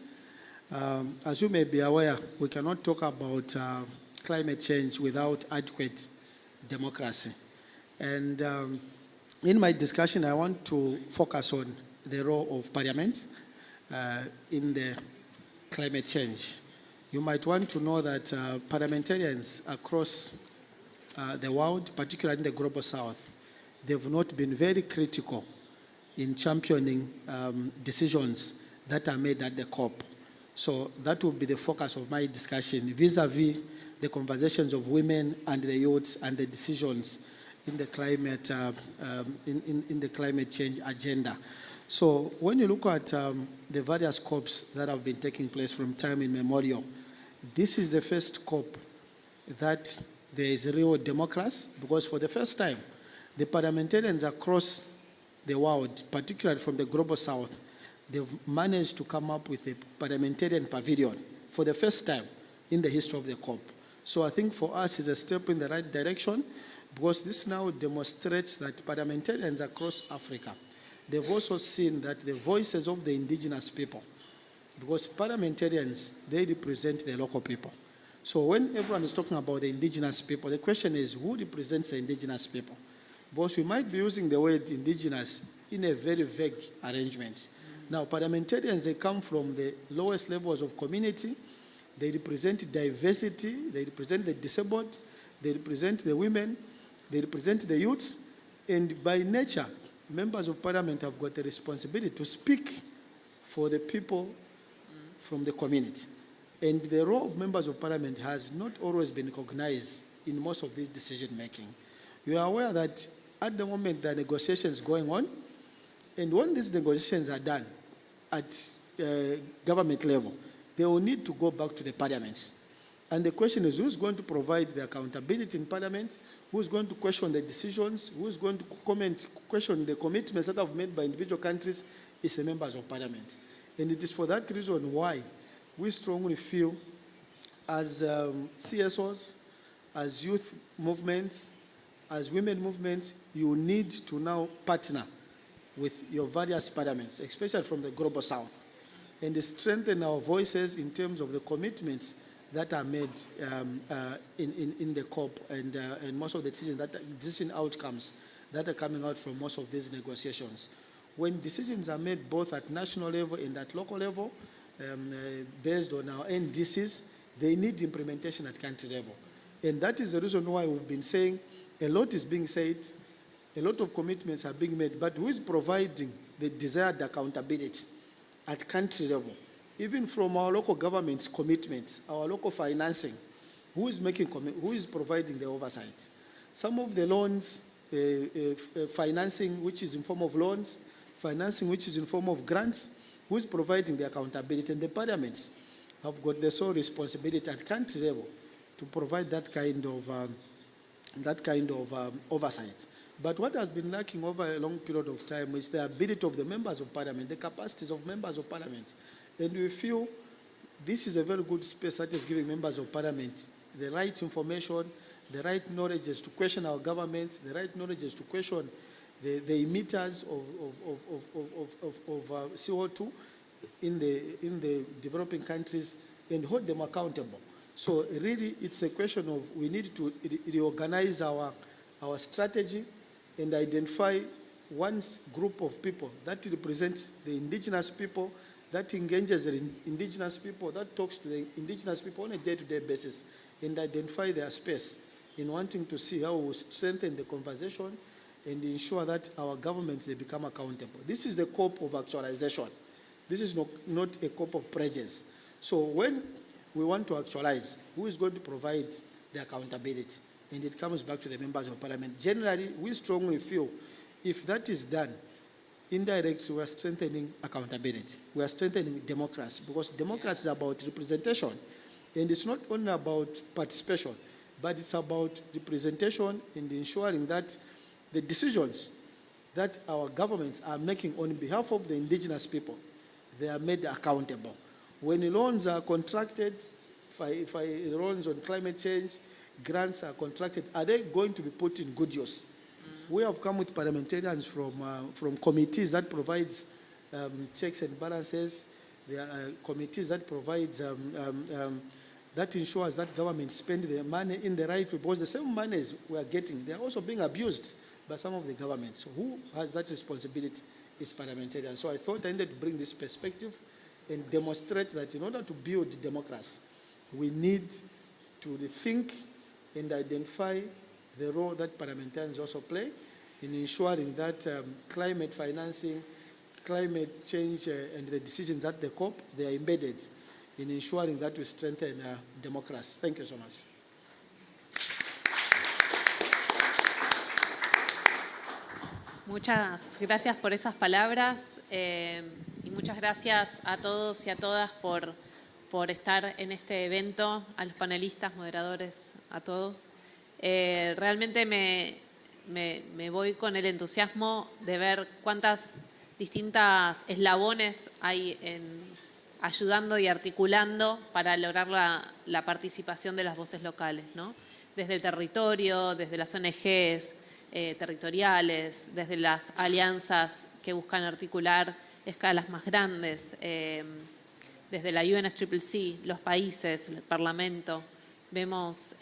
As you may be aware, we cannot talk about climate change without adequate democracy. And in my discussion, I want to focus on the role of Parliament in the climate change. You might want to know that parliamentarians across the world, particularly in the Global South, they've not been very critical in championing decisions that are made at the COP. So that will be the focus of my discussion vis-a-vis the conversations of women and the youths and the decisions in the climate in the climate change agenda. So when you look at the various COPs that have been taking place from time immemorial, this is the first COP that there is real democracy, because for the first time, the parliamentarians across the world, particularly from the Global South, they've managed to come up with a parliamentarian pavilion for the first time in the history of the COP. So I think for us it's a step in the right direction, because this now demonstrates that parliamentarians across Africa, they've also seen that the voices of the indigenous people, because parliamentarians, they represent the local people. So when everyone is talking about the indigenous people, the question is, who represents the indigenous people? Because we might be using the word indigenous in a very vague arrangement. Now, parliamentarians, they come from the lowest levels of community. They represent diversity. They represent the disabled. They represent the women. They represent the youths. And by nature, members of parliament have got the responsibility to speak for the people from the community. And the role of members of parliament has not always been recognized in most of this decision-making. You are aware that at the moment there are negotiations going on, and when these negotiations are done at government level, they will need to go back to the parliament. And the question is, who's going to provide the accountability in parliament? Who's going to question the decisions? Who's going to question the commitments that have made by individual countries? It's the members of parliament. And it is for that reason why we strongly feel as CSOs, as youth movements, as women movements, you need to now partner with your various parliaments, especially from the global south, and strengthen our voices in terms of the commitments that are made in the COP and most of the decision outcomes that are coming out from most of these negotiations. When decisions are made both at national level and at local level, based on our NDCs, they need implementation at country level. And that is the reason why we've been saying a lot is being said, a lot of commitments are being made, but who is providing the desired accountability at country level? Even from our local government's commitments, our local financing, who is providing the oversight? Some of the loans, financing which is in form of loans, financing which is in form of grants, who is providing the accountability? And the parliaments have got the sole responsibility at country level to provide that kind of oversight. But what has been lacking over a long period of time is the ability of the members of parliament, the capacities of members of parliament. And we feel this is a very good space that is giving members of parliament the right information, the right knowledge as to question our governments, the right knowledge as to question the emitters of CO2 in the developing countries and hold them accountable. So really, it's a question of we need to reorganize our strategy and identify one group of people that represents the indigenous people, that engages the indigenous people, that talks to the indigenous people on a day-to-day basis, and identify their space in wanting to see how we strengthen the conversation and ensure that our governments, they become accountable. This is the COP of actualization. This is not a COP of prejudice. So when we want to actualize, who is going to provide the accountability? And it comes back to the members of parliament. Generally, we strongly feel if that is done, indirectly, we are strengthening accountability. We are strengthening democracy, because democracy is about representation. And it's not only about participation, but it's about representation and ensuring that the decisions that our governments are making on behalf of the indigenous people, they are made accountable. When loans are contracted, loans on climate change, grants are contracted, are they going to be put in good use? We have come with parliamentarians from committees that provides checks and balances. There are committees that provides, that ensures that governments spend their money in the right way, because the same monies we are getting, they are also being abused by some of the governments. So who has that responsibility is parliamentarians. So I thought I needed to bring this perspective and demonstrate that in order to build democracy, we need to think and identify the role that parliamentarians also play in ensuring that climate financing, climate change, and the decisions at the COP, they are embedded in ensuring that we strengthen democracy. Thank you so much. Muchas gracias por esas palabras y muchas gracias a todos y a todas por estar en este evento, a los panelistas, moderadores, a todos. Realmente me voy con el entusiasmo de ver cuántas distintas eslabones hay ayudando y articulando para lograr la participación de las voces locales, ¿no? Desde el territorio, desde las ONGs territoriales, desde las alianzas que buscan articular escalas más grandes, desde la UNFCCC, los países, el Parlamento. Vemos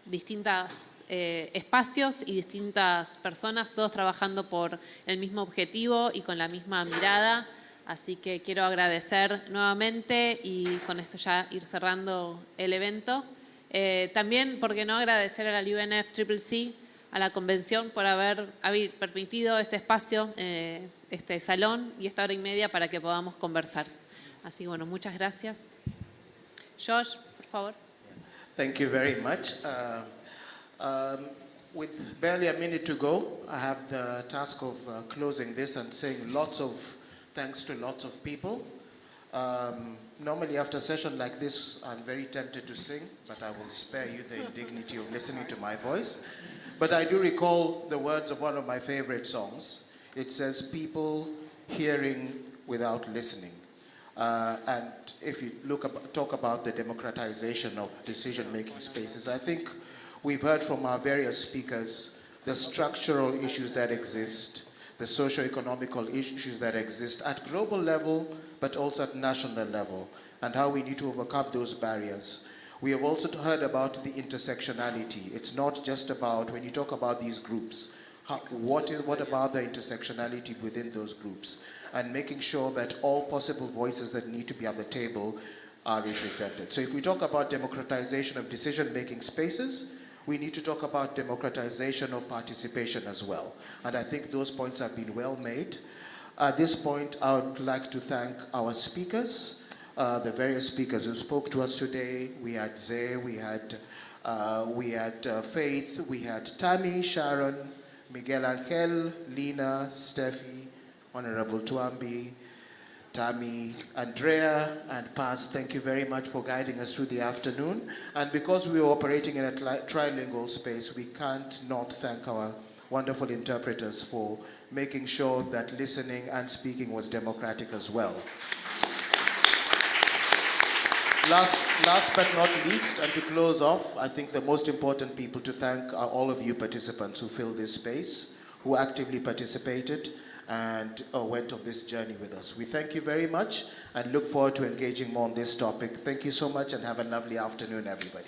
distintos espacios y distintas personas, todos trabajando por el mismo objetivo y con la misma mirada. Así que quiero agradecer nuevamente y con esto ya ir cerrando el evento. También, ¿por qué no agradecer a la UNFCCC, a la Convención, por haber permitido este espacio, este salón y esta hora y media para que podamos conversar? Así que bueno, muchas gracias. Josh, por favor. Thank you very much. With barely a minute to go, I have the task of closing this and saying lots of thanks to lots of people. Normally after a session like this, I'm very tempted to sing, but I will spare you the indignity of listening to my voice. But I do recall the words of one of my favorite songs. It says, people hearing without listening. And if you talk about the democratization of decision-making spaces, I think We've heard from our various speakers the structural issues that exist, the socio-economical issues that exist at global level, but also at national level, and how we need to overcome those barriers. We have also heard about the intersectionality. It's not just about, when you talk about these groups, what about the intersectionality within those groups, and making sure that all possible voices that need to be at the table are represented. So if we talk about democratization of decision-making spaces, we need to talk about democratization of participation as well. And I think those points have been well made. At this point, I would like to thank our speakers, the various speakers who spoke to us today. We had Zay, we had Faith, we had Tammy, Sharon, Miguel Angel, Lina, Steffi, Honorable Tuambi, Tammy, Andrea, and Paz. Thank you very much for guiding us through the afternoon. And because we are operating in a trilingual space, we can't not thank our wonderful interpreters for making sure that listening and speaking was democratic as well. Last but not least, and to close off, I think the most important people to thank are all of you participants who filled this space, who actively participated and went on this journey with us. We thank you very much and look forward to engaging more on this topic. Thank you so much and have a lovely afternoon, everybody.